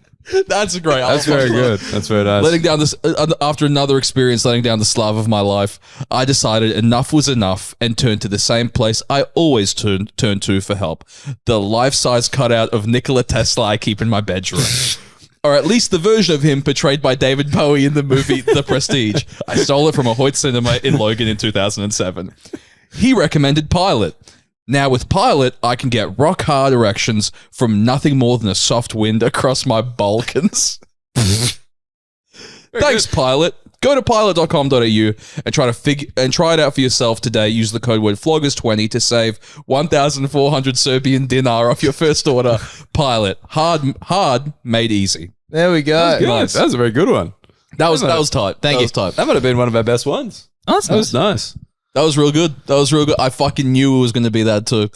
That's great. That's very good. That's very nice. Letting down this after another experience, letting down the love of my life, I decided enough was enough and turned to the same place I always turn to for help: the life-size cutout of Nikola Tesla I keep in my bedroom. Or at least the version of him portrayed by David Bowie in the movie The Prestige. I stole it from a Hoyt cinema in Logan in 2007. He recommended Pilot. Now with Pilot, I can get rock hard erections from nothing more than a soft wind across my Balkans. Thanks, Pilot. Go to pilot.com.au and try it out for yourself today. Use the code word floggers20 to save 1,400 Serbian dinar off your first order. Pilot. Hard, made easy. There we go. Nice. That was a very good one. That was tight. Thank you. That That might have been one of our best ones. Oh, that's That was nice. was real good. I fucking knew it was going to be that too.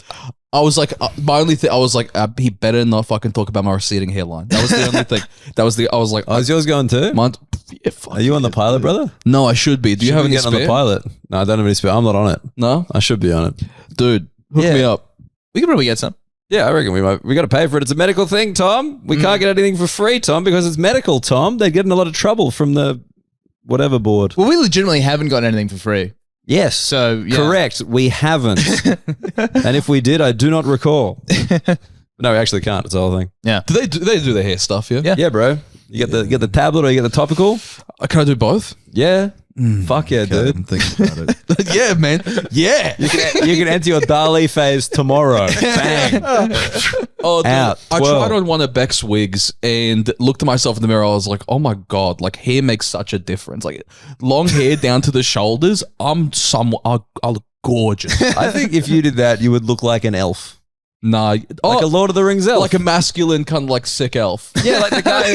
I was like, my only thing, I was like, he better not fucking talk about my receding hairline. That was the only thing. I was like, Oh, is yours going too? yeah, fuck Are you on the pilot, brother? No, I should be. Do you have any getting spare? on the pilot? No, I don't have any spare. I'm not on it. No? I should be on it. Dude, hook Yeah. me up. We could probably get some. Yeah, I reckon we got to pay for it. It's a medical thing, Tom. We can't get anything for free, Tom, because it's medical, Tom. They'd get in a lot of trouble from the whatever board. Well, we legitimately haven't got anything for free. Yes. So, yeah. Correct. We haven't. And if we did, I do not recall. No, we actually can't. It's the whole thing. Yeah. Do they do their hair stuff, yeah? Yeah. Yeah, bro. You get the tablet or you get the topical? Can I do both? Yeah. Fuck yeah, dude. I'm thinking about it. Yeah, man. Yeah. You can enter your Dali phase tomorrow. Bang. Oh, dude, Out. I 12. tried on one of Beck's wigs and looked at myself in the mirror. I was like, oh my God, like hair makes such a difference. Like long hair down to the shoulders, I look gorgeous. I think if you did that, you would look like an elf. Nah. Like a Lord of the Rings elf. like a masculine kind of like sick elf. yeah, like the guy.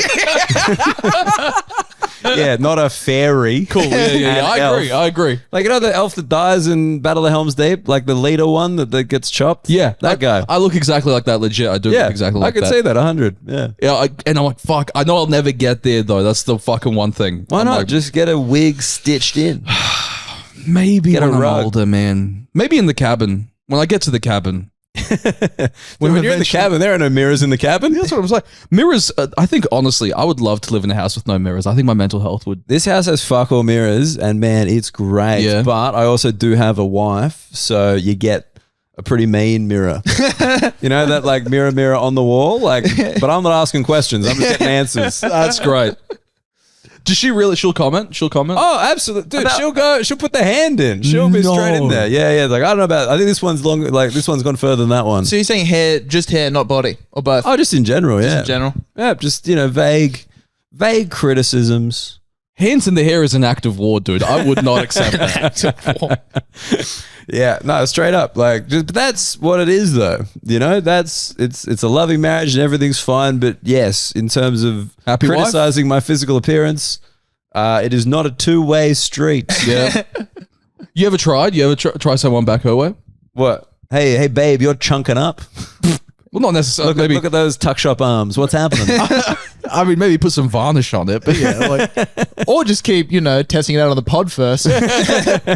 Yeah, not a fairy. Cool. Yeah. An I agree. Like, you know the elf that dies in Battle of Helm's Deep? Like the leader one that gets chopped? Yeah. That guy. I look exactly like that, legit. I do Yeah, look exactly like I could that. say that 100. Yeah. Yeah, and I'm like, fuck. I know I'll never get there though. That's the fucking one thing. Why I'm not? like, Just get a wig stitched in. maybe get a when I'm rug. older, man. Maybe in the cabin. When I get to the cabin. When you're in the cabin, there are no mirrors in the cabin. That's what I was like. Mirrors. I think honestly, I would love to live in a house with no mirrors. I think my mental health would. This house has fuck all mirrors, and man, it's great. Yeah. But I also do have a wife, so you get a pretty mean mirror. You know that like mirror on the wall? Like, but I'm not asking questions. I'm just getting answers. That's great. Does she really? She'll comment. Oh, absolutely, dude. She'll put the hand in. She'll be straight in there. Yeah. Like, I don't know about. I think this one's long. Like, this one's gone further than that one. So you're saying hair, just hair, not body, or both? Oh, just in general. Yeah. in general. Yeah. Just vague criticisms. Hands in the hair is an act of war, dude. I would not accept that. Yeah, no, straight up. Like, but that's what it is, though. You know, it's a loving marriage and everything's fine. But yes, in terms of Happy wife? criticizing my physical appearance, it is not a two-way street. Yeah. You ever tried? You ever try someone back her way? What? Hey, babe, you're chunking up. Well, not necessarily. Look at those tuck shop arms. What's happening? I mean, maybe put some varnish on it, but yeah, like, Or just keep, testing it out on the pod first.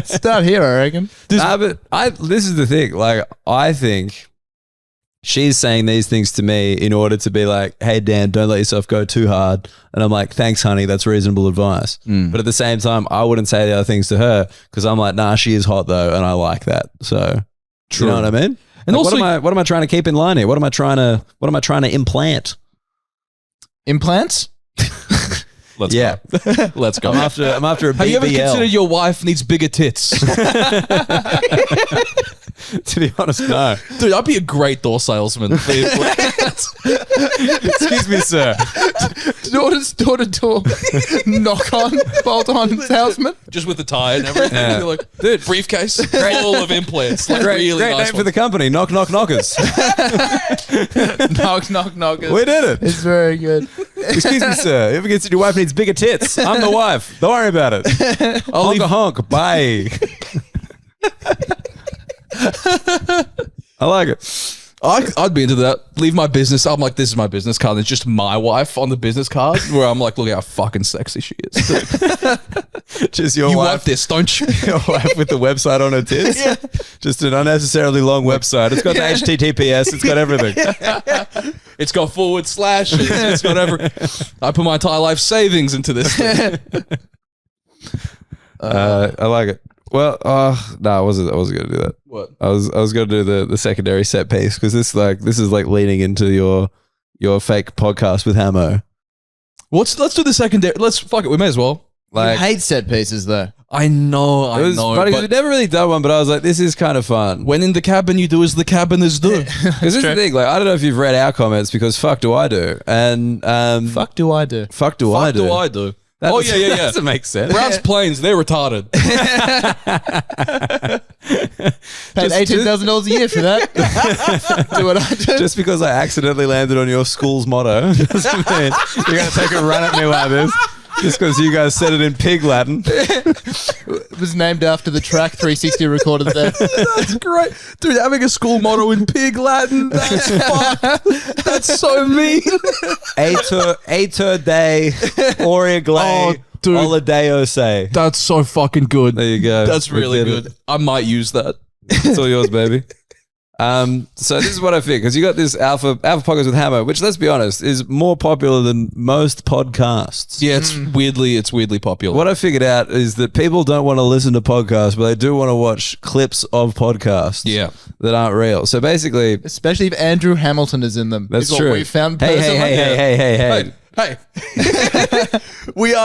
Start here, I reckon. But this is the thing. Like, I think she's saying these things to me in order to be like, hey, Dan, don't let yourself go too hard. And I'm like, thanks, honey. That's reasonable advice. But at the same time, I wouldn't say the other things to her because I'm like, nah, she is hot though. And I like that. So, True. You know what I mean? And Like, also, what am I trying to keep in line here? What am I trying to implant? Implants? let's Yeah. go. Let's go. I'm after a BBL. Have you ever considered your wife needs bigger tits? To be honest, no. Dude, I'd be a great door salesman. Excuse me, sir. Door to door. Knock on, bolt on salesman. Just with the tie and everything. Yeah. You're like, dude, briefcase full of implants. Like, Great really name nice for the company. Knock, knock, knockers. Knock, knock, knockers. We did it. It's very good. Excuse me, sir. You ever consider your wife needs bigger tits? I'm the wife. Don't worry about it. Honk a honk. Bye. I like it. I'd be into that. Leave my business. I'm like, this is my business card. It's just my wife on the business card where I'm like, look how fucking sexy she is. Dude, Just your you wife. want this, don't you? Your wife with the website on her tits. Just an unnecessarily long website. It's got the HTTPS. It's got everything. It's got forward slashes. It's got every. I put my entire life savings into this thing. I like it. Well, no, I wasn't gonna do that. What? I was gonna do the secondary set piece because this is like leaning into your fake podcast with Hamo. Let's do the secondary. Fuck it. We may as well. I hate set pieces though. I know. It was funny because we've never really done one, but I was like, this is kind of fun. When in the cabin, you do as the cabiners do. Because this is the thing, like, I don't know if you've read our comments because fuck do I do. And Fuck do I do? fuck do I do. That doesn't make sense. Browns planes, they're retarded. Paid $18,000 a year for that. Do what I do. Just because I accidentally landed on your school's motto doesn't mean you're going to take a run at me like this. Just because you guys said it in pig Latin. It was named after the track 360 recorded there. That's great. Dude, having a school motto in pig Latin, that's fucked. That's so mean. Aeter Day, Oriagle, Oladeo say. That's so fucking good. There you go. That's really good. I might use that. It's all yours, baby. So this is what I think, because you got this alpha podcast with Hamo, which, let's be honest, is more popular than most podcasts. Yeah, it's weirdly popular. What I figured out is that people don't want to listen to podcasts, but they do want to watch clips of podcasts that aren't real. So basically, especially if Andrew Hamilton is in them. That's is true. What we found Hey. Hey.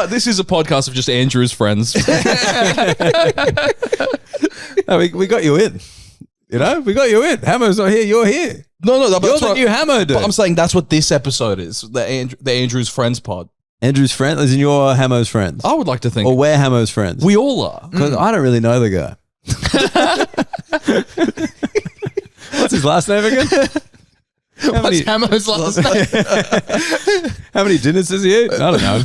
This is a podcast of just Andrew's friends. No, we got you in. You know, we got you in. Hamo's not here. You're here. No, you're the new Hamo dude. But I'm saying that's what this episode is. The Andrew's Friends pod. Andrew's friend, as in you're Hamo's friends. I would like to think. Or we're Hamo's friends. We all are. Because I don't really know the guy. What's his last name again? What's Hamo's last name? How many dinners does he eat? I don't know.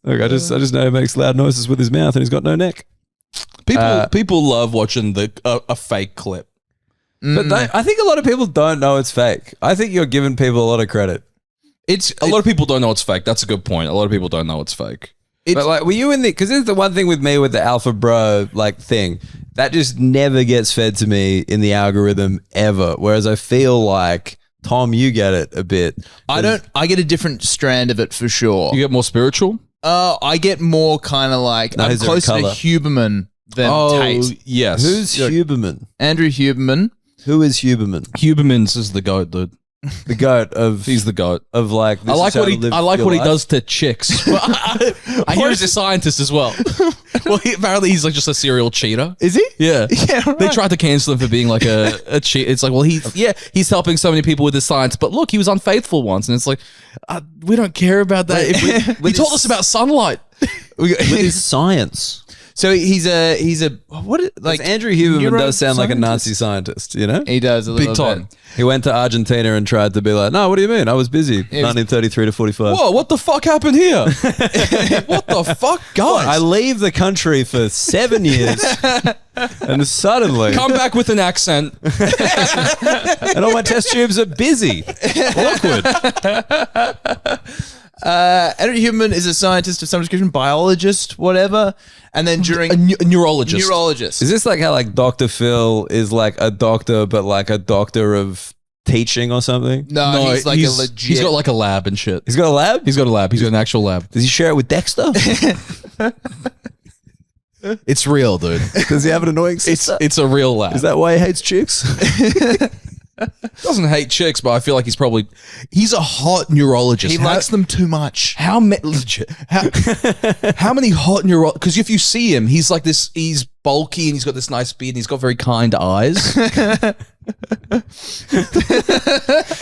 Look, I just know he makes loud noises with his mouth and he's got no neck. People love watching a fake clip. But I think a lot of people don't know it's fake. I think you're giving people a lot of credit. A lot of people don't know it's fake. That's a good point. A lot of people don't know it's fake. But like, were you in the? Because this is the one thing with me with the alpha bro like thing that just never gets fed to me in the algorithm ever. Whereas I feel like Tom, you get it a bit. I don't. I get a different strand of it for sure. You get more spiritual. I get more kind of like I'm closer to Huberman than Tate. Yes. Who's Huberman? Andrew Huberman. Who is Huberman? Hubermans is the goat, dude. The goat of he's the goat of like. I like what he does to chicks. I hear he's a scientist as well. Well, apparently he's like just a serial cheater. Is he? Yeah. Yeah. Right. They tried to cancel him for being like a cheat. It's like, well, he's helping so many people with his science, but look, he was unfaithful once, and it's like, we don't care about that. He told us about sunlight with his science. So he's a what like Andrew Huberman does sound like a Nazi scientist, you know? He does a little big time. bit. He went to Argentina and tried to be like, no, what do you mean? I was busy. 1933 to 45. Whoa, what the fuck happened here? What the fuck, guys? I leave the country for 7 years and suddenly come back with an accent. And all my test tubes are busy. Awkward. Andrew Huberman is a scientist of some description, biologist, whatever. And then during a neurologist. Is this like how like Dr. Phil is like a doctor, but like a doctor of teaching or something? No, he's like a legit. He's got like a lab and shit. He's got a lab? He's got a lab. He's got an actual lab. Does he share it with Dexter? It's real, dude. Does he have an annoying sister? It's a real lab. Is that why he hates chicks? Doesn't hate chicks, but I feel like he's a hot neurologist. He likes them too much. How many hot neurologists? Because if you see him, he's like this. He's bulky and he's got this nice beard and he's got very kind eyes, and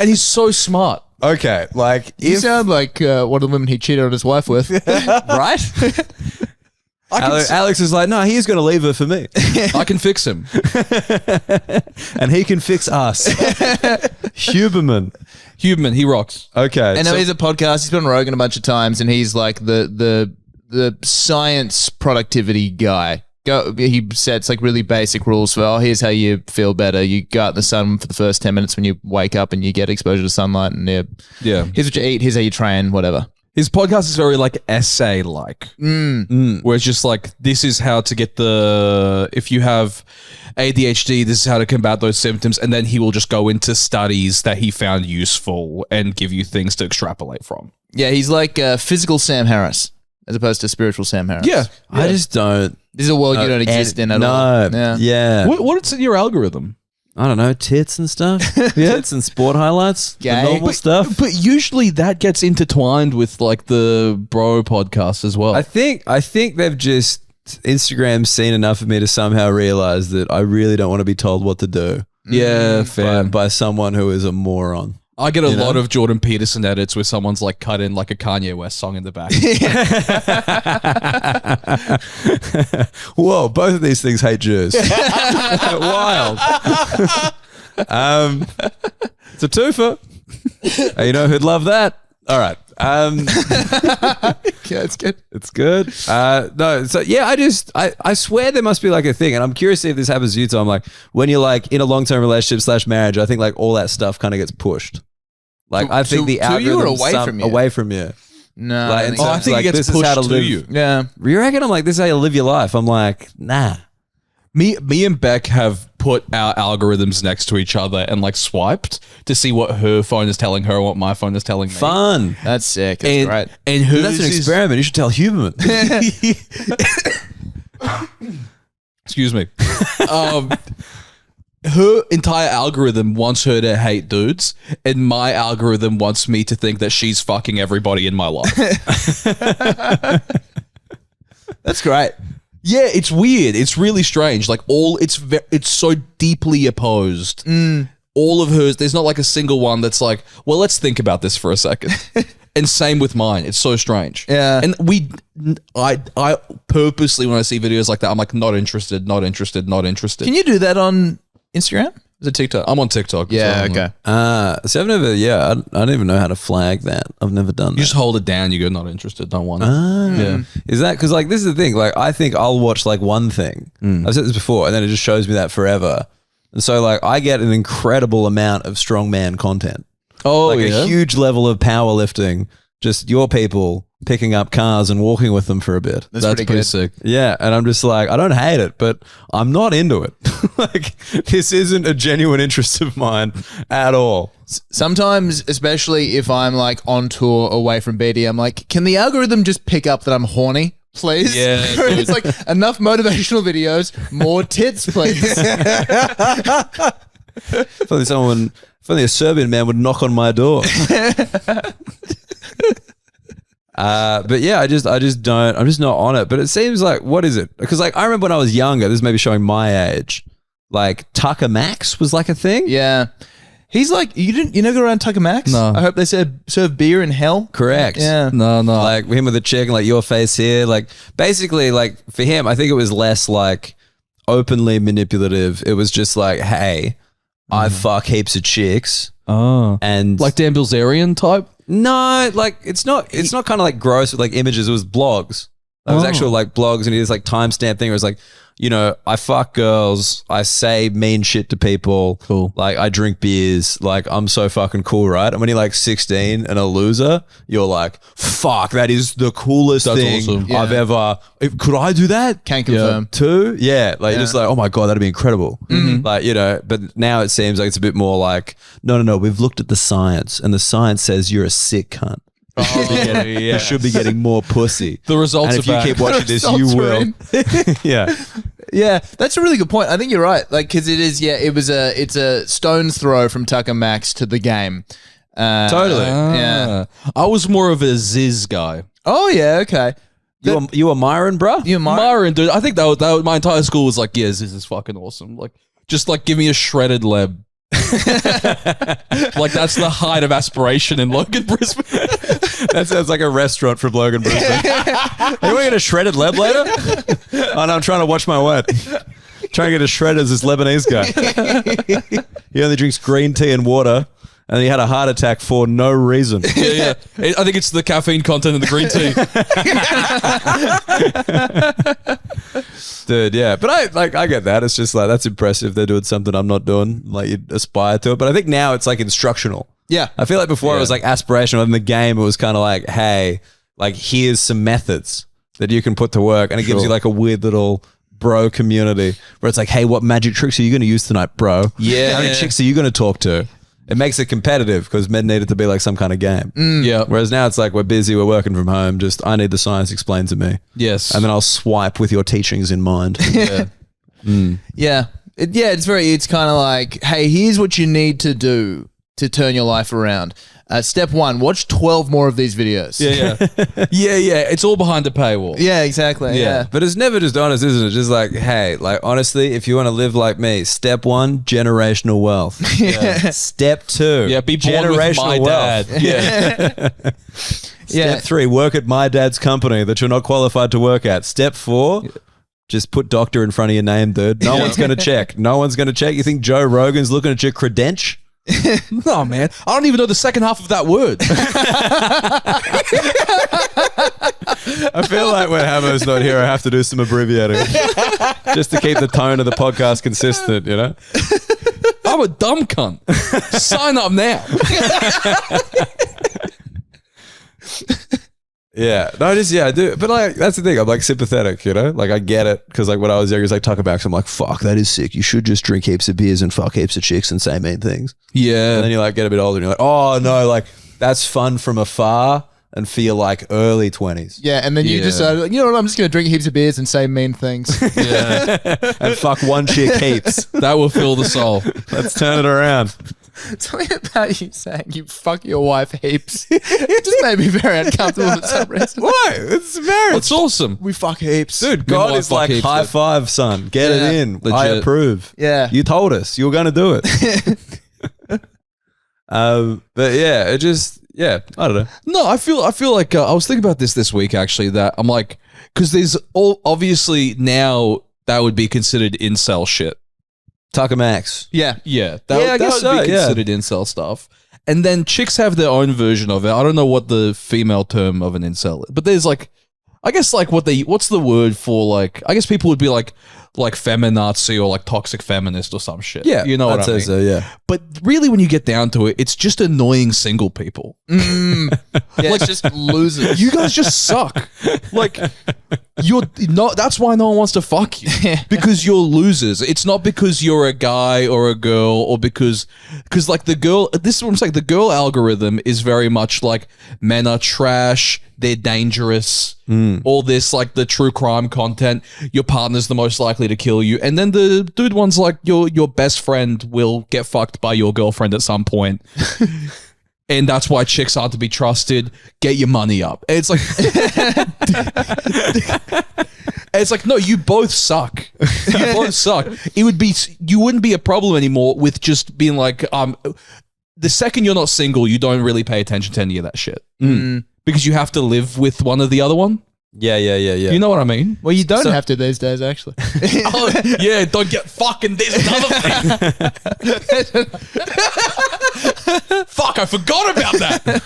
he's so smart. Okay, like You sound like one of the women he cheated on his wife with, right? Aleks is like, no, he's going to leave her for me. I can fix him. And he can fix us. Huberman, he rocks. Okay. And now he's a podcast. He's been on Rogan a bunch of times, and he's like the science productivity guy. He sets like really basic rules for, here's how you feel better. You go out in the sun for the first 10 minutes when you wake up and you get exposure to sunlight, and here's what you eat, here's how you train, whatever. His podcast is very like essay like, where it's just like, this is how to get if you have ADHD, this is how to combat those symptoms, and then he will just go into studies that he found useful and give you things to extrapolate from. Yeah, he's like physical Sam Harris as opposed to spiritual Sam Harris. Yeah. I just don't. This is a world you don't exist in at all. No. Yeah. What's in your algorithm? I don't know, tits and stuff. Tits and sport highlights. Gay. The normal stuff. But usually that gets intertwined with like the bro podcast as well. I think they've just Instagram's seen enough of me to somehow realize that I really don't want to be told what to do yeah, fair. by someone who is a moron. I get a lot of Jordan Peterson edits where someone's like cut in like a Kanye West song in the back. Whoa, both of these things hate Jews. Wild. It's a twofer. You know who'd love that? All right. Yeah, it's good. It's good. No, so yeah, I swear there must be like a thing, and I'm curious if this happens to you, Tom. Like when you're like in a long-term relationship / marriage, I think like all that stuff kind of gets pushed. Like I think the to algorithm you or away from you? Away from you. No, Like, I think so so. I think like, it gets this is pushed how to to live. you. Yeah. You reckon? I'm like, this is how you live your life. I'm like, nah. Me and Beck have put our algorithms next to each other and like swiped to see what her phone is telling her and what my phone is telling me. Fun. That's sick. That's great. And who's That's an experiment. You should tell human. Excuse me. Her entire algorithm wants her to hate dudes, and my algorithm wants me to think that she's fucking everybody in my life. That's great. Yeah, it's weird. It's really strange. Like it's so deeply opposed. All of hers, there's not like a single one that's like, well, let's think about this for a second. And same with mine. It's so strange. Yeah. And I purposely, when I see videos like that, I'm like, not interested, not interested, not interested. Can you do that on Instagram? Is it TikTok? I'm on TikTok. Yeah, so okay. So I've never, I don't even know how to flag that. I've never done that. You just hold it down. You go, not interested, don't want it. Yeah. Is that because like this is the thing? Like I think I'll watch like one thing. I've said this before, and then it just shows me that forever. And so like I get an incredible amount of strongman content. Oh, like yeah. a huge level of powerlifting. Just your people picking up cars and walking with them for a bit. That's pretty good. sick. Yeah, and I'm just like, I don't hate it, but I'm not into it. Like this isn't a genuine interest of mine at all. Sometimes, especially if I'm like on tour away from BD, I'm like, can the algorithm just pick up that I'm horny? Please. Yeah, It's like enough motivational videos, more tits, please. If only a Serbian man would knock on my door. But yeah, I just don't. I'm just not on it. But it seems like, what is it? Because like I remember when I was younger, this may be showing my age. Like Tucker Max was like a thing. Yeah. He's like, you never go around Tucker Max? No. I hope they serve beer in hell. Correct. Yeah. No. Like him with the chick and like your face here. Like basically, like for him, I think it was less like openly manipulative. It was just like, hey, I fuck heaps of chicks. Oh. And Like Dan Bilzerian type? no, like it's not kind of like gross with like images. It was blogs. It was actual like blogs, and he did this like timestamp thing where it's like, you know, I fuck girls, I say mean shit to people. Cool. Like I drink beers, like I'm so fucking cool, right? And when you're like 16 and a loser, you're like, fuck, that is the coolest That's thing awesome. I've ever. Could I do that? Can't confirm. Too? Yeah. Like you're just like, oh my God, that'd be incredible. Like, you know, but now it seems like it's a bit more like, no, we've looked at the science and the science says you're a sick cunt. You should be getting more pussy. The results And are if you back. keep watching this, you Results are will. in. Yeah. Yeah, that's a really good point. I think you're right. Like, because it's a stone's throw from Tucker Max to the game. Totally. Yeah. I was more of a Ziz guy. Oh yeah. Okay. You a Myron, bruh? You Myron, dude. I think that was my entire school was like, yeah, Ziz is fucking awesome. Like, just like give me a shredded leb. Like that's the height of aspiration in Logan, Brisbane. That sounds like a restaurant from Logan, Brisbane. Are you going to shredded leb later? Oh no, I'm trying to watch my weight. Trying to get as shredded as this Lebanese guy. He only drinks green tea and water, and he had a heart attack for no reason. Yeah. I think it's the caffeine content in the green tea. Dude, yeah. But I get that. It's just like, that's impressive. They're doing something I'm not doing. Like, you aspire to it. But I think now it's like instructional. Yeah. I feel like before it was like aspirational. In the game, it was kind of like, hey, like here's some methods that you can put to work, and it gives you like a weird little bro community where it's like, hey, what magic tricks are you going to use tonight, bro? Yeah. How many chicks are you going to talk to? It makes it competitive because men need it to be like some kind of game. Yeah. Whereas now it's like we're busy, we're working from home. Just I need the science explained to me, Yes. and then I'll swipe with your teachings in mind. yeah. Yeah. It's kind of like, hey, here's what you need to do to turn your life around. Step 1, watch 12 more of these videos. Yeah. It's all behind a paywall. Yeah, exactly. Yeah. But it's never just honest, isn't it? Just like, hey, like honestly, if you want to live like me, step 1, generational wealth. Step 2, Yeah, be born with my wealth. dad. Yeah. Step 3, work at my dad's company that you're not qualified to work at. Step 4, just put doctor in front of your name, dude. No one's going to check. No one's going to check. You think Joe Rogan's looking at your credential? No, man. I don't even know the second half of that word. I feel like when Hammer's not here, I have to do some abbreviating just to keep the tone of the podcast consistent, you know? I'm a dumb cunt. Sign up now. Yeah. No, I do. But like, that's the thing. I'm like sympathetic, you know? Like I get it. Cause like when I was younger, it's like talking back. So I'm like, fuck, that is sick. You should just drink heaps of beers and fuck heaps of chicks and say mean things. Yeah. And then you like get a bit older and you're like, oh no, like that's fun from afar and feel like early 20s. Yeah, and then you decide, you know what, I'm just going to drink heaps of beers and say mean things. Yeah. And fuck one chick heaps. That will fill the soul. Let's turn it around. Something about you saying you fuck your wife heaps. It just made me very uncomfortable for some reason. Why? It's marriage. It's awesome. We fuck heaps. Dude, Me God and my is like fuck heaps, high dude. five, son. Get it in. I Legit. approve. Yeah. You told us you were going to do it. But yeah, it just, I don't know. No, I feel like I was thinking about this week actually, that I'm like, because there's obviously now that would be considered incel shit. Tucker Max. Yeah. Yeah, Yeah, I that guess would so, be yeah. considered incel stuff. And then chicks have their own version of it. I don't know what the female term of an incel is, but there's like, I guess like what's the word for like, I guess people would be like feminazi or like toxic feminist or some shit. Yeah. You know what I'd I mean? say so, yeah. But really when you get down to it, it's just annoying single people. Yeah, it's just losers. You guys just suck. Like, you're not. That's why no one wants to fuck you, because you're losers. It's not because you're a guy or a girl, or because like the girl. This is what I'm saying. The girl algorithm is very much like men are trash. They're dangerous. All this like the true crime content. Your partner's the most likely to kill you, and then the dude one's like your best friend will get fucked by your girlfriend at some point. And that's why chicks aren't to be trusted. Get your money up. And it's like, it's like, no, you both suck. You both suck. You wouldn't be a problem anymore with just being like, the second you're not single, you don't really pay attention to any of that shit. Because you have to live with one or the other one. Yeah. You know what I mean? Well, you don't have to these days, actually. Oh, yeah, don't get fucking this another thing. Fuck, I forgot about that.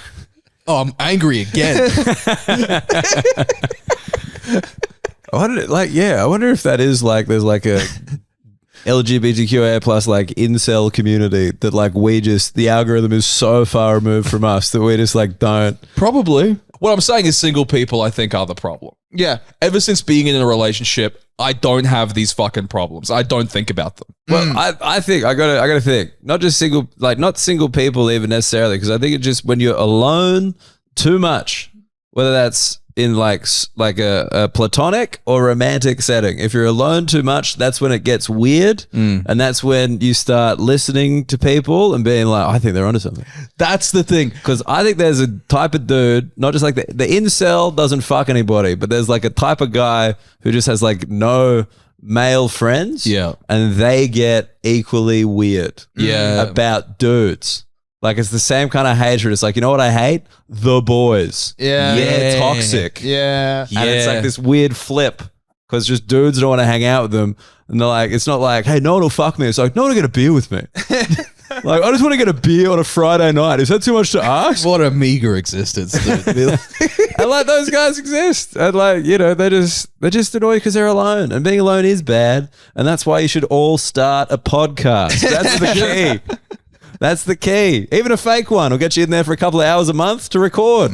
Oh, I'm angry again. I wonder if that is like, there's like a LGBTQIA plus like incel community that like the algorithm is so far removed from us that we just like don't. Probably. What I'm saying is single people, I think, are the problem. Yeah. Ever since being in a relationship, I don't have these fucking problems. I don't think about them. Well, I think I gotta think, not just single, like not single people even necessarily, because I think it just when you're alone too much, whether that's in like a platonic or romantic setting. If you're alone too much, that's when it gets weird, and that's when you start listening to people and being like, I think they're onto something. That's the thing. Because I think there's a type of dude, not just like the incel doesn't fuck anybody, but there's like a type of guy who just has like no male friends, and they get equally weird, about dudes. Like it's the same kind of hatred. It's like, you know what I hate? The boys. Yeah. Toxic. Yeah. And it's like this weird flip because just dudes don't want to hang out with them. And they're like, it's not like, hey, no one will fuck me. It's like, no one will get a beer with me. Like, I just want to get a beer on a Friday night. Is that too much to ask? What a meager existence, dude. And like those guys exist. And like, you know, they're just annoyed because they're alone. And being alone is bad. And that's why you should all start a podcast. That's the key. That's the key. Even a fake one will get you in there for a couple of hours a month to record.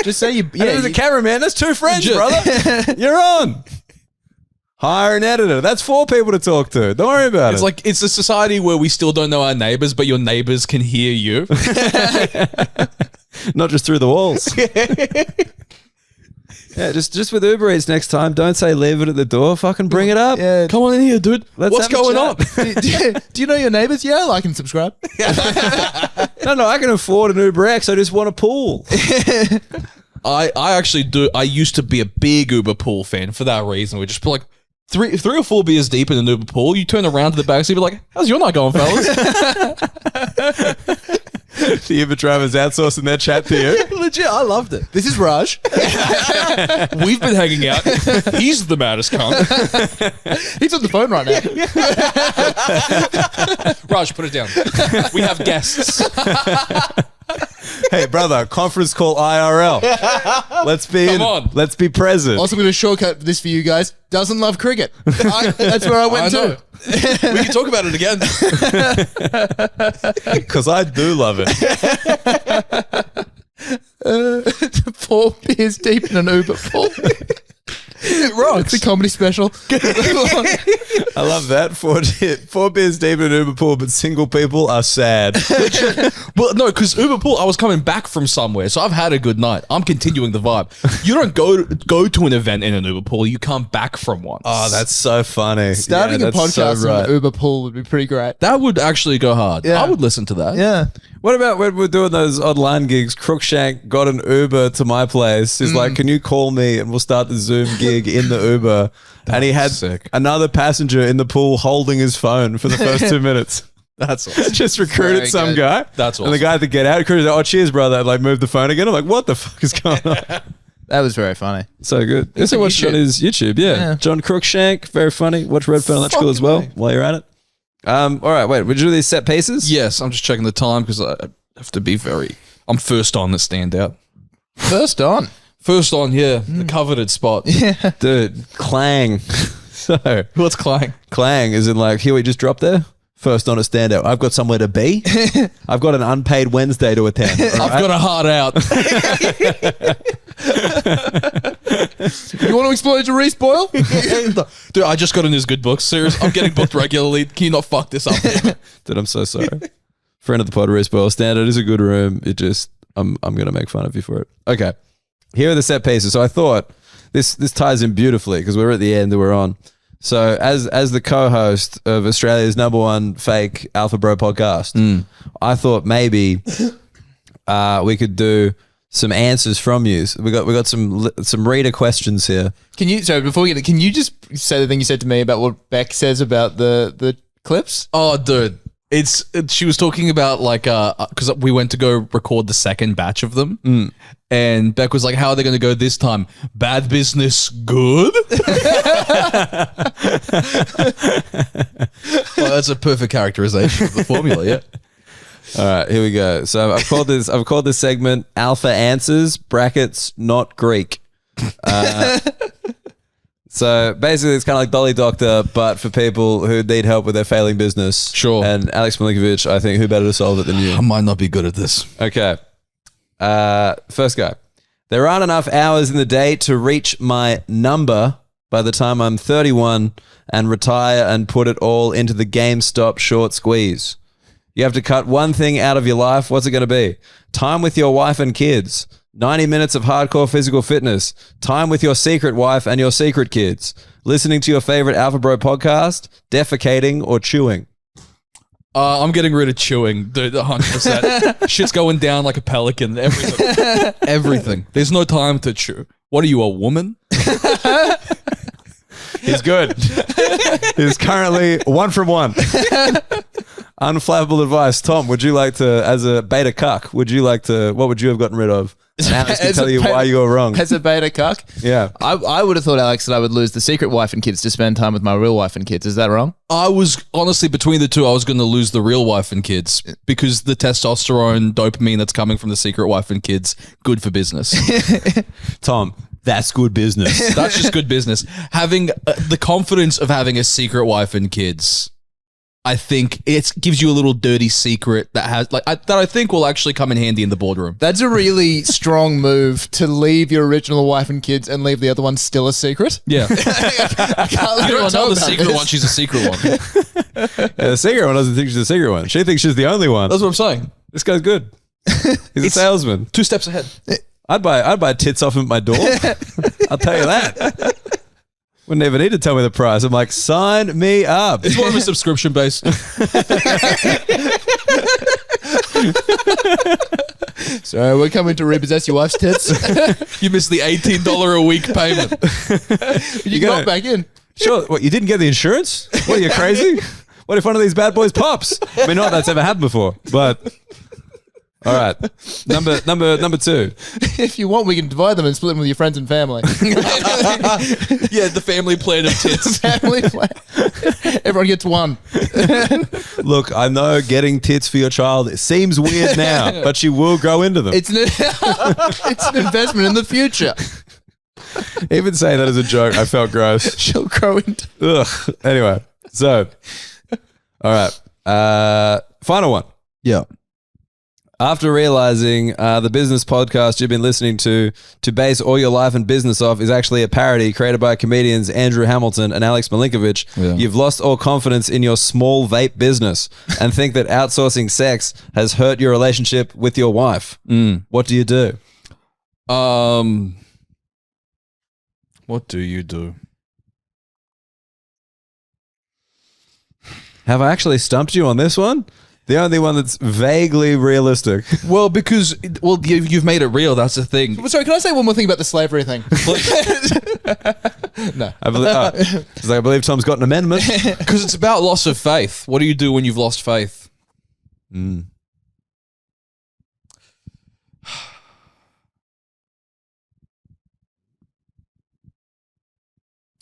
Just say you. And there's a cameraman. That's 2 friends, brother. You're on. Hire an editor. That's 4 people to talk to. Don't worry about It's it. like it's a society where we still don't know our neighbors, but your neighbors can hear you. Not just through the walls. Yeah, just with Uber Eats next time, don't say leave it at the door. Fucking bring it up. Yeah. Come on in here, dude. Let's What's have a going on? chat. Do you know your neighbors? Yeah, like and subscribe. No, I can afford an Uber X. I just want a pool. I actually do. I used to be a big Uber pool fan for that reason. We just put like three or 4 beers deep in an Uber pool. You turn around to the back seat, be like, "How's your night going, fellas?" The Uber drivers outsourcing their chat to you. Legit, I loved it. This is Raj. We've been hanging out. He's the maddest cunt. He's on the phone right now. Raj, put it down. We have guests. Hey, brother, conference call IRL. Let's be Come on. Let's be present. Also, going to shortcut this for you guys. Doesn't love cricket. That's where I went know. to. We can talk about it again. Because I do love it. 4 beers deep in an Uber pool. It rocks. It's a comedy special. I love that. 4 beers deep in an Uber pool, but single people are sad. Well, no, because Uber pool, I was coming back from somewhere, so I've had a good night. I'm continuing the vibe. You don't go to an event in an Uber pool. You come back from one. Oh, that's so funny. Starting a that's podcast so right. in an Uber pool would be pretty great. That would actually go hard. Yeah. I would listen to that. Yeah. What about when we're doing those online gigs? Crookshank got an Uber to my place. He's like, can you call me and we'll start the Zoom gig in the Uber? And he had sick. another passenger in the pool holding his phone for the first 2 minutes. That's awesome. Just recruited Very some good. guy. That's And the awesome. guy had to get out. Recruited, oh, cheers, brother. And like moved the phone again. I'm like, what the fuck is going on? That was very funny. So good. You also on watch it on YouTube. his YouTube. Yeah. Yeah. John Crookshank. Very funny. Watch Redfern Electrical as well while you're at it. All right. Wait, would you do these set pieces? Yes, I'm just checking the time because I have to be very... I'm first on the standout. First on. First on, yeah. The coveted spot. Dude, clang. So, What's Clang? clang is in like, here we just dropped there. First on a standout. I've got somewhere to be. I've got an unpaid Wednesday to attend. all I've right? got a heart out. You want to explode your respoil? Dude, I just got in his good books. Serious. I'm getting booked regularly. Can you not fuck this up? Dude, I'm so sorry. Friend of the pod, Respoil Standard is a good room. It just, I'm going to make fun of you for it. Okay. Here are the set pieces. So I thought this ties in beautifully because we're at the end that we're on. So as the co-host of Australia's #1 fake Alpha Bro podcast, I thought maybe we could do some answers from you. So we got some reader questions here. Can you just say the thing you said to me about what Beck says about the clips? Oh, dude. She was talking about like because we went to go record the second batch of them, and Beck was like, "How are they going to go this time? Bad business, good." Well, that's a perfect characterization of the formula. Yeah. All right, here we go. So I've called this segment Alpha Answers brackets not Greek. So basically, it's kind of like Dolly Doctor, but for people who need help with their failing business. Sure. And Aleks Milinkovic, I think, who better to solve it than you? I might not be good at this. Okay. First guy. There aren't enough hours in the day to reach my number by the time I'm 31 and retire and put it all into the GameStop short squeeze. You have to cut one thing out of your life. What's it going to be? Time with your wife and kids. 90 minutes of hardcore physical fitness. Time with your secret wife and your secret kids. Listening to your favorite Alpha Bro podcast. Defecating or chewing. I'm getting rid of chewing, dude, 100%. Shit's going down like a pelican. Everything. Everything. There's no time to chew. What are you, a woman? He's good. He's currently 1 from 1. Unflappable advice. Tom, would you like to, as a beta cuck, what would you have gotten rid of? And Alex can As tell a you beta- why you were wrong. As a beta cuck? Yeah. I would have thought, Alex, that I would lose the secret wife and kids to spend time with my real wife and kids. Is that wrong? I was honestly between the two. I was going to lose the real wife and kids because the testosterone, dopamine that's coming from the secret wife and kids, good for business. Tom, that's good business. That's just good business. Having the confidence of having a secret wife and kids, I think it gives you a little dirty secret that has that I think will actually come in handy in the boardroom. That's a really strong move to leave your original wife and kids and leave the other one still a secret. Yeah. I can't let You don't anyone tell know the about secret this. one she's a secret one. Yeah, the secret one doesn't think she's the secret one. She thinks she's the only one. That's what I'm saying. This guy's good. He's a salesman. 2 steps ahead. I'd buy tits off him at my door. I'll tell you that. Wouldn't even need to tell me the price. I'm like, sign me up. It's more of a subscription base. So we're coming to repossess your wife's tits. You missed the $18 a week payment. You got back in. Sure. What, you didn't get the insurance? What, are you crazy? What if one of these bad boys pops? I mean, not that's ever happened before, but all right. Number 2. If you want, we can divide them and split them with your friends and family. Yeah, the family plan of tits. Family plan. Everyone gets one. Look, I know getting tits for your child it seems weird now, but she will grow into them. It's an investment in the future. Even saying that as a joke, I felt gross. She'll grow into. Ugh. Anyway, so all right. Final one. Yeah. After realizing the business podcast you've been listening to base all your life and business off is actually a parody created by comedians Andrew Hamilton and Aleks Milinkovic, you've lost all confidence in your small vape business and think that outsourcing sex has hurt your relationship with your wife. What do you do? What do you do? Have I actually stumped you on this one? The only one that's vaguely realistic. Well, because you've made it real. That's the thing. Sorry, can I say one more thing about the slavery thing? No. I believe Tom's got an amendment. Because it's about loss of faith. What do you do when you've lost faith?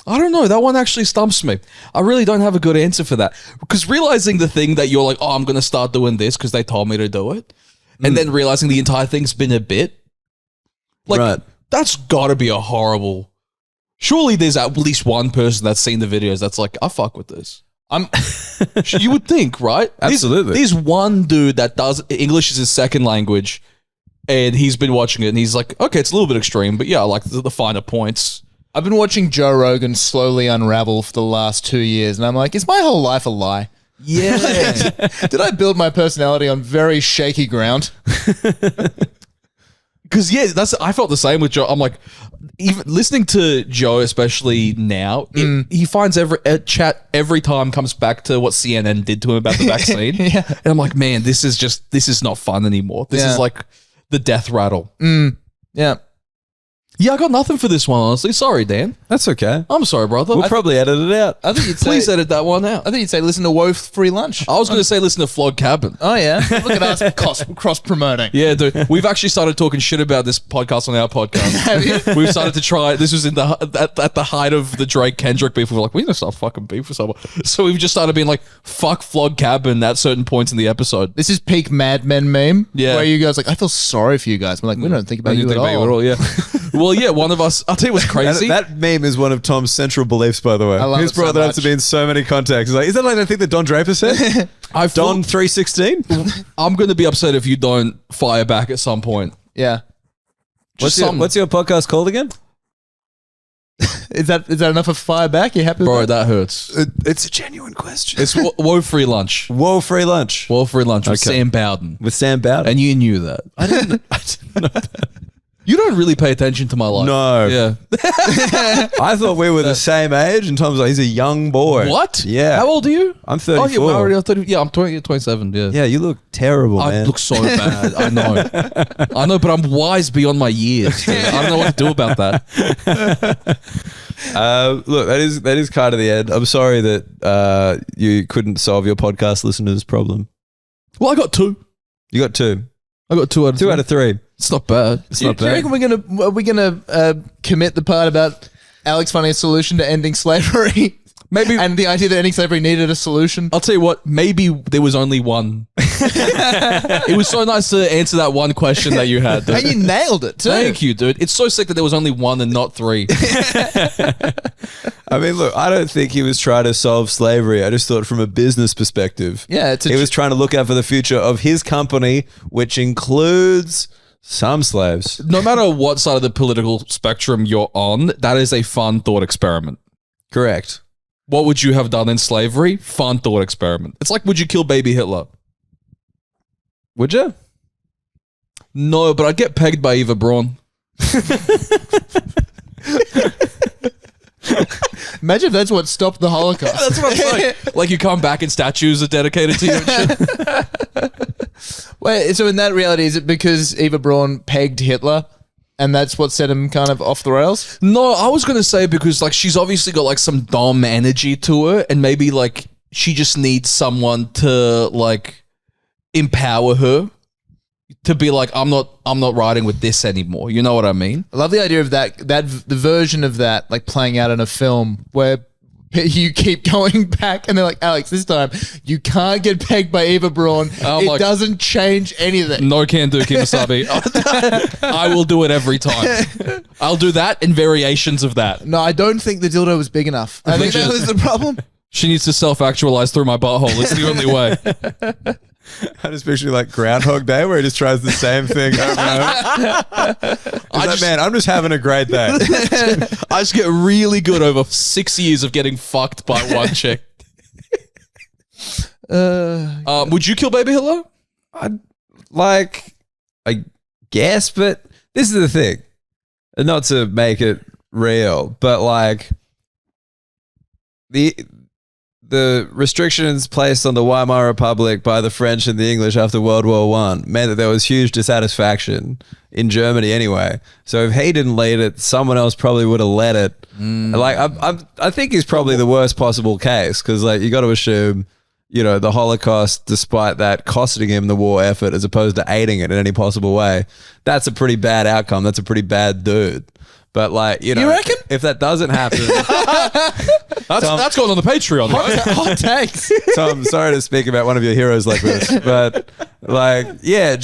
I don't know. That one actually stumps me. I really don't have a good answer for that. Because realizing the thing that you're like, oh, I'm going to start doing this because they told me to do it. And then realizing the entire thing's been a bit. Like, Right. That's got to be a horrible... Surely there's at least one person that's seen the videos that's like, I fuck with this. You would think, right? Absolutely. There's one dude that does... English is his second language. And he's been watching it and he's like, okay, it's a little bit extreme, but yeah, I like the finer points. I've been watching Joe Rogan slowly unravel for the last 2 years, and I'm like, is my whole life a lie? Yeah. Did I build my personality on very shaky ground? Because yeah, I felt the same with Joe. I'm like, even listening to Joe, especially now, he finds a chat every time comes back to what CNN did to him about the vaccine. Yeah. And I'm like, man, this is not fun anymore. This is like the death rattle. Yeah. Yeah, I got nothing for this one, honestly. Sorry, Dan. That's okay. I'm sorry, brother. We'll probably edit it out. I think you'd say, Please edit that one out. I think you'd say listen to Woe-Free Lunch. I was going to say listen to Flog Cabin. Oh, yeah? Look at us cross-promoting. Yeah, dude. We've actually started talking shit about this podcast on our podcast. Have you? We've started to try. This was at the height of the Drake Kendrick beef. We were like, we need to start fucking beef with someone. So we've just started being like, fuck Flog Cabin at certain points in the episode. This is peak Mad Men meme. Yeah. Where you guys like, I feel sorry for you guys. We're like, we don't think about you at all. Yeah. Well, yeah. One of us. I'll tell you what's crazy. That meme is one of Tom's central beliefs, by the way. I love He's it so brought that up much. to me in so many contexts. He's like, is that like the thing that Don Draper said? Don 316? I'm going to be upset if you don't fire back at some point. Yeah. What's your podcast called again? Is that enough of fire back? You happy with Bro, that? that hurts. It's a genuine question. It's Woe-Free Lunch. Woe-Free Lunch. Woe-Free Lunch with Okay. Sam Bowden. With Sam Bowden. And you knew that. I didn't know that. You don't really pay attention to my life. No. Yeah. I thought we were the same age, and Tom's like, he's a young boy. What? Yeah. How old are you? I'm Oh, 34. yeah, well, already 30, yeah, I'm 27. Yeah. Yeah, you look terrible, I man. look so bad. I know, but I'm wise beyond my years. Dude. I don't know what to do about that. Look, that is kind of the end. I'm sorry that you couldn't solve your podcast listeners' problem. Well, I got 2. You got 2. I got 2 out of 3. 2 out of 3. It's not bad. It's Do not you bad. reckon we're gonna commit the part about Alex finding a solution to ending slavery? Maybe. And the idea that ending slavery needed a solution. I'll tell you what, maybe there was only one. It was so nice to answer that one question that you had, dude. And you nailed it too. Thank you, dude. It's so sick that there was only one and not three. I mean, look, I don't think he was trying to solve slavery. I just thought from a business perspective. Yeah, he was trying to look out for the future of his company, which includes some slaves. No matter what side of the political spectrum you're on, that is a fun thought experiment. Correct. What would you have done in slavery? Fun thought experiment. It's like, would you kill baby Hitler? Would you? No, but I'd get pegged by Eva Braun. Imagine if that's what stopped the Holocaust. That's what I'm saying. Like, you come back and statues are dedicated to you and shit. Wait, so in that reality, is it because Eva Braun pegged Hitler and that's what set him kind of off the rails? No, I was going to say because, like, she's obviously got, like, some dom energy to her and maybe, like, she just needs someone to, like, empower her to be like, I'm not riding with this anymore. You know what I mean? I love the idea of the version of that, like playing out in a film where you keep going back and they're like, Alex, this time you can't get pegged by Eva Braun. It doesn't change anything. No can do, Kimasabi. I will do it every time. I'll do that and variations of that. No, I don't think the dildo was big enough. I think that was the problem. She needs to self-actualize through my butthole. It's the only way. I just picture like Groundhog Day where he just tries the same thing over and over. Man, I'm just having a great day. I just get really good over 6 years of getting fucked by one chick. Would you kill baby Hitler? I guess, but this is the thing. Not to make it real, but like the restrictions placed on the Weimar Republic by the French and the English after World War I meant that there was huge dissatisfaction in Germany anyway. So if he didn't lead it, someone else probably would have led it. Like I think he's probably the worst possible case because like you got to assume, you know, the Holocaust, despite that costing him the war effort as opposed to aiding it in any possible way, that's a pretty bad outcome. That's a pretty bad dude. But like, you know, you reckon? If that doesn't happen, that's going on the Patreon. Right? Hot takes. Tom, sorry to speak about one of your heroes like this, but like, yeah,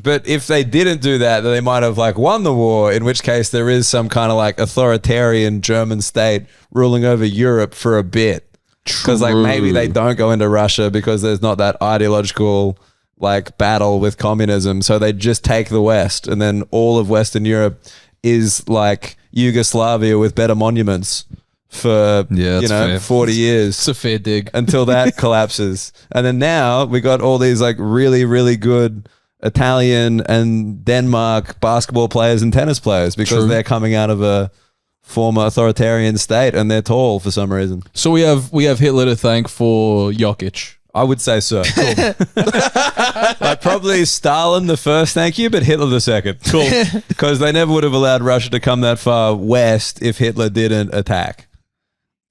but if they didn't do that, then they might have like won the war, in which case there is some kind of like authoritarian German state ruling over Europe for a bit. Because like maybe they don't go into Russia because there's not that ideological like battle with communism. So they just take the West and then all of Western Europe is like Yugoslavia with better monuments for, 40 years. It's a fair dig. Until that collapses. And then now we got all these like really, really good Italian and Denmark basketball players and tennis players because they're coming out of a former authoritarian state and they're tall for some reason. So we have Hitler to thank for Jokic. I would say so. Cool. Like probably Stalin the first, thank you, but Hitler the second. Cool. Because they never would have allowed Russia to come that far west if Hitler didn't attack.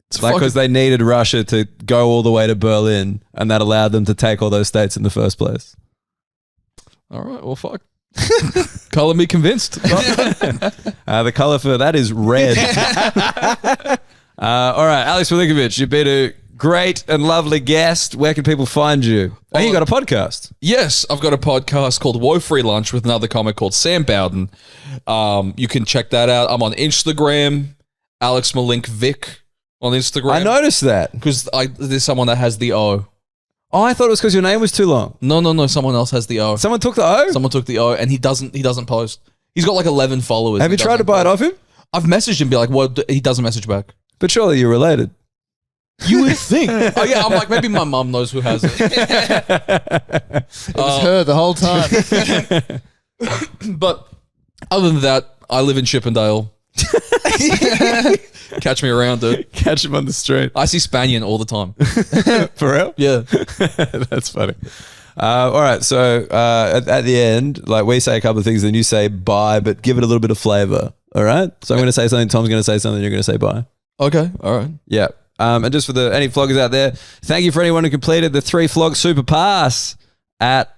It's like because they needed Russia to go all the way to Berlin, and that allowed them to take all those states in the first place. All right, well, fuck. Color me convinced. The color for that is red. All right, Aleks Milinkovic, you've been a great and lovely guest. Where can people find you? Oh, you got a podcast. Yes, I've got a podcast called Woe Free Lunch with another comic called Sam Bowden. You can check that out. I'm on Instagram, Aleks Milinkovic on Instagram. I noticed that. Because there's someone that has the O. Oh, I thought it was because your name was too long. No. Someone else has the O. Someone took the O? Someone took the O, and he doesn't post. He's got like 11 followers. Have you tried to buy it off him? I've messaged him, be like, what? He doesn't message back. But surely you're related. You would think. Oh yeah, I'm like, maybe my mum knows who has it. It was her the whole time. But other than that, I live in Chippendale. Catch me around, dude. Catch him on the street. I see Spanian all the time. For real? Yeah. That's funny. All right. So at the end, like we say a couple of things, then you say bye, but give it a little bit of flavor. All right. So I'm going to say something. Tom's going to say something. You're going to say bye. Okay. All right. Yeah. And just for any floggers out there, thank you for anyone who completed the 3 Flog Super Pass at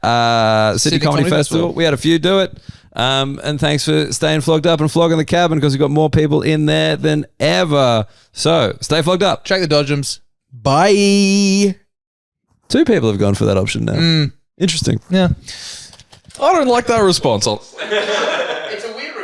Sydney Comedy Festival. We had a few do it. And thanks for staying flogged up and flogging the cabin because we've got more people in there than ever. So stay flogged up. Check the Dodgems. Bye. 2 people have gone for that option now. Interesting. Yeah. I don't like that response. It's a weird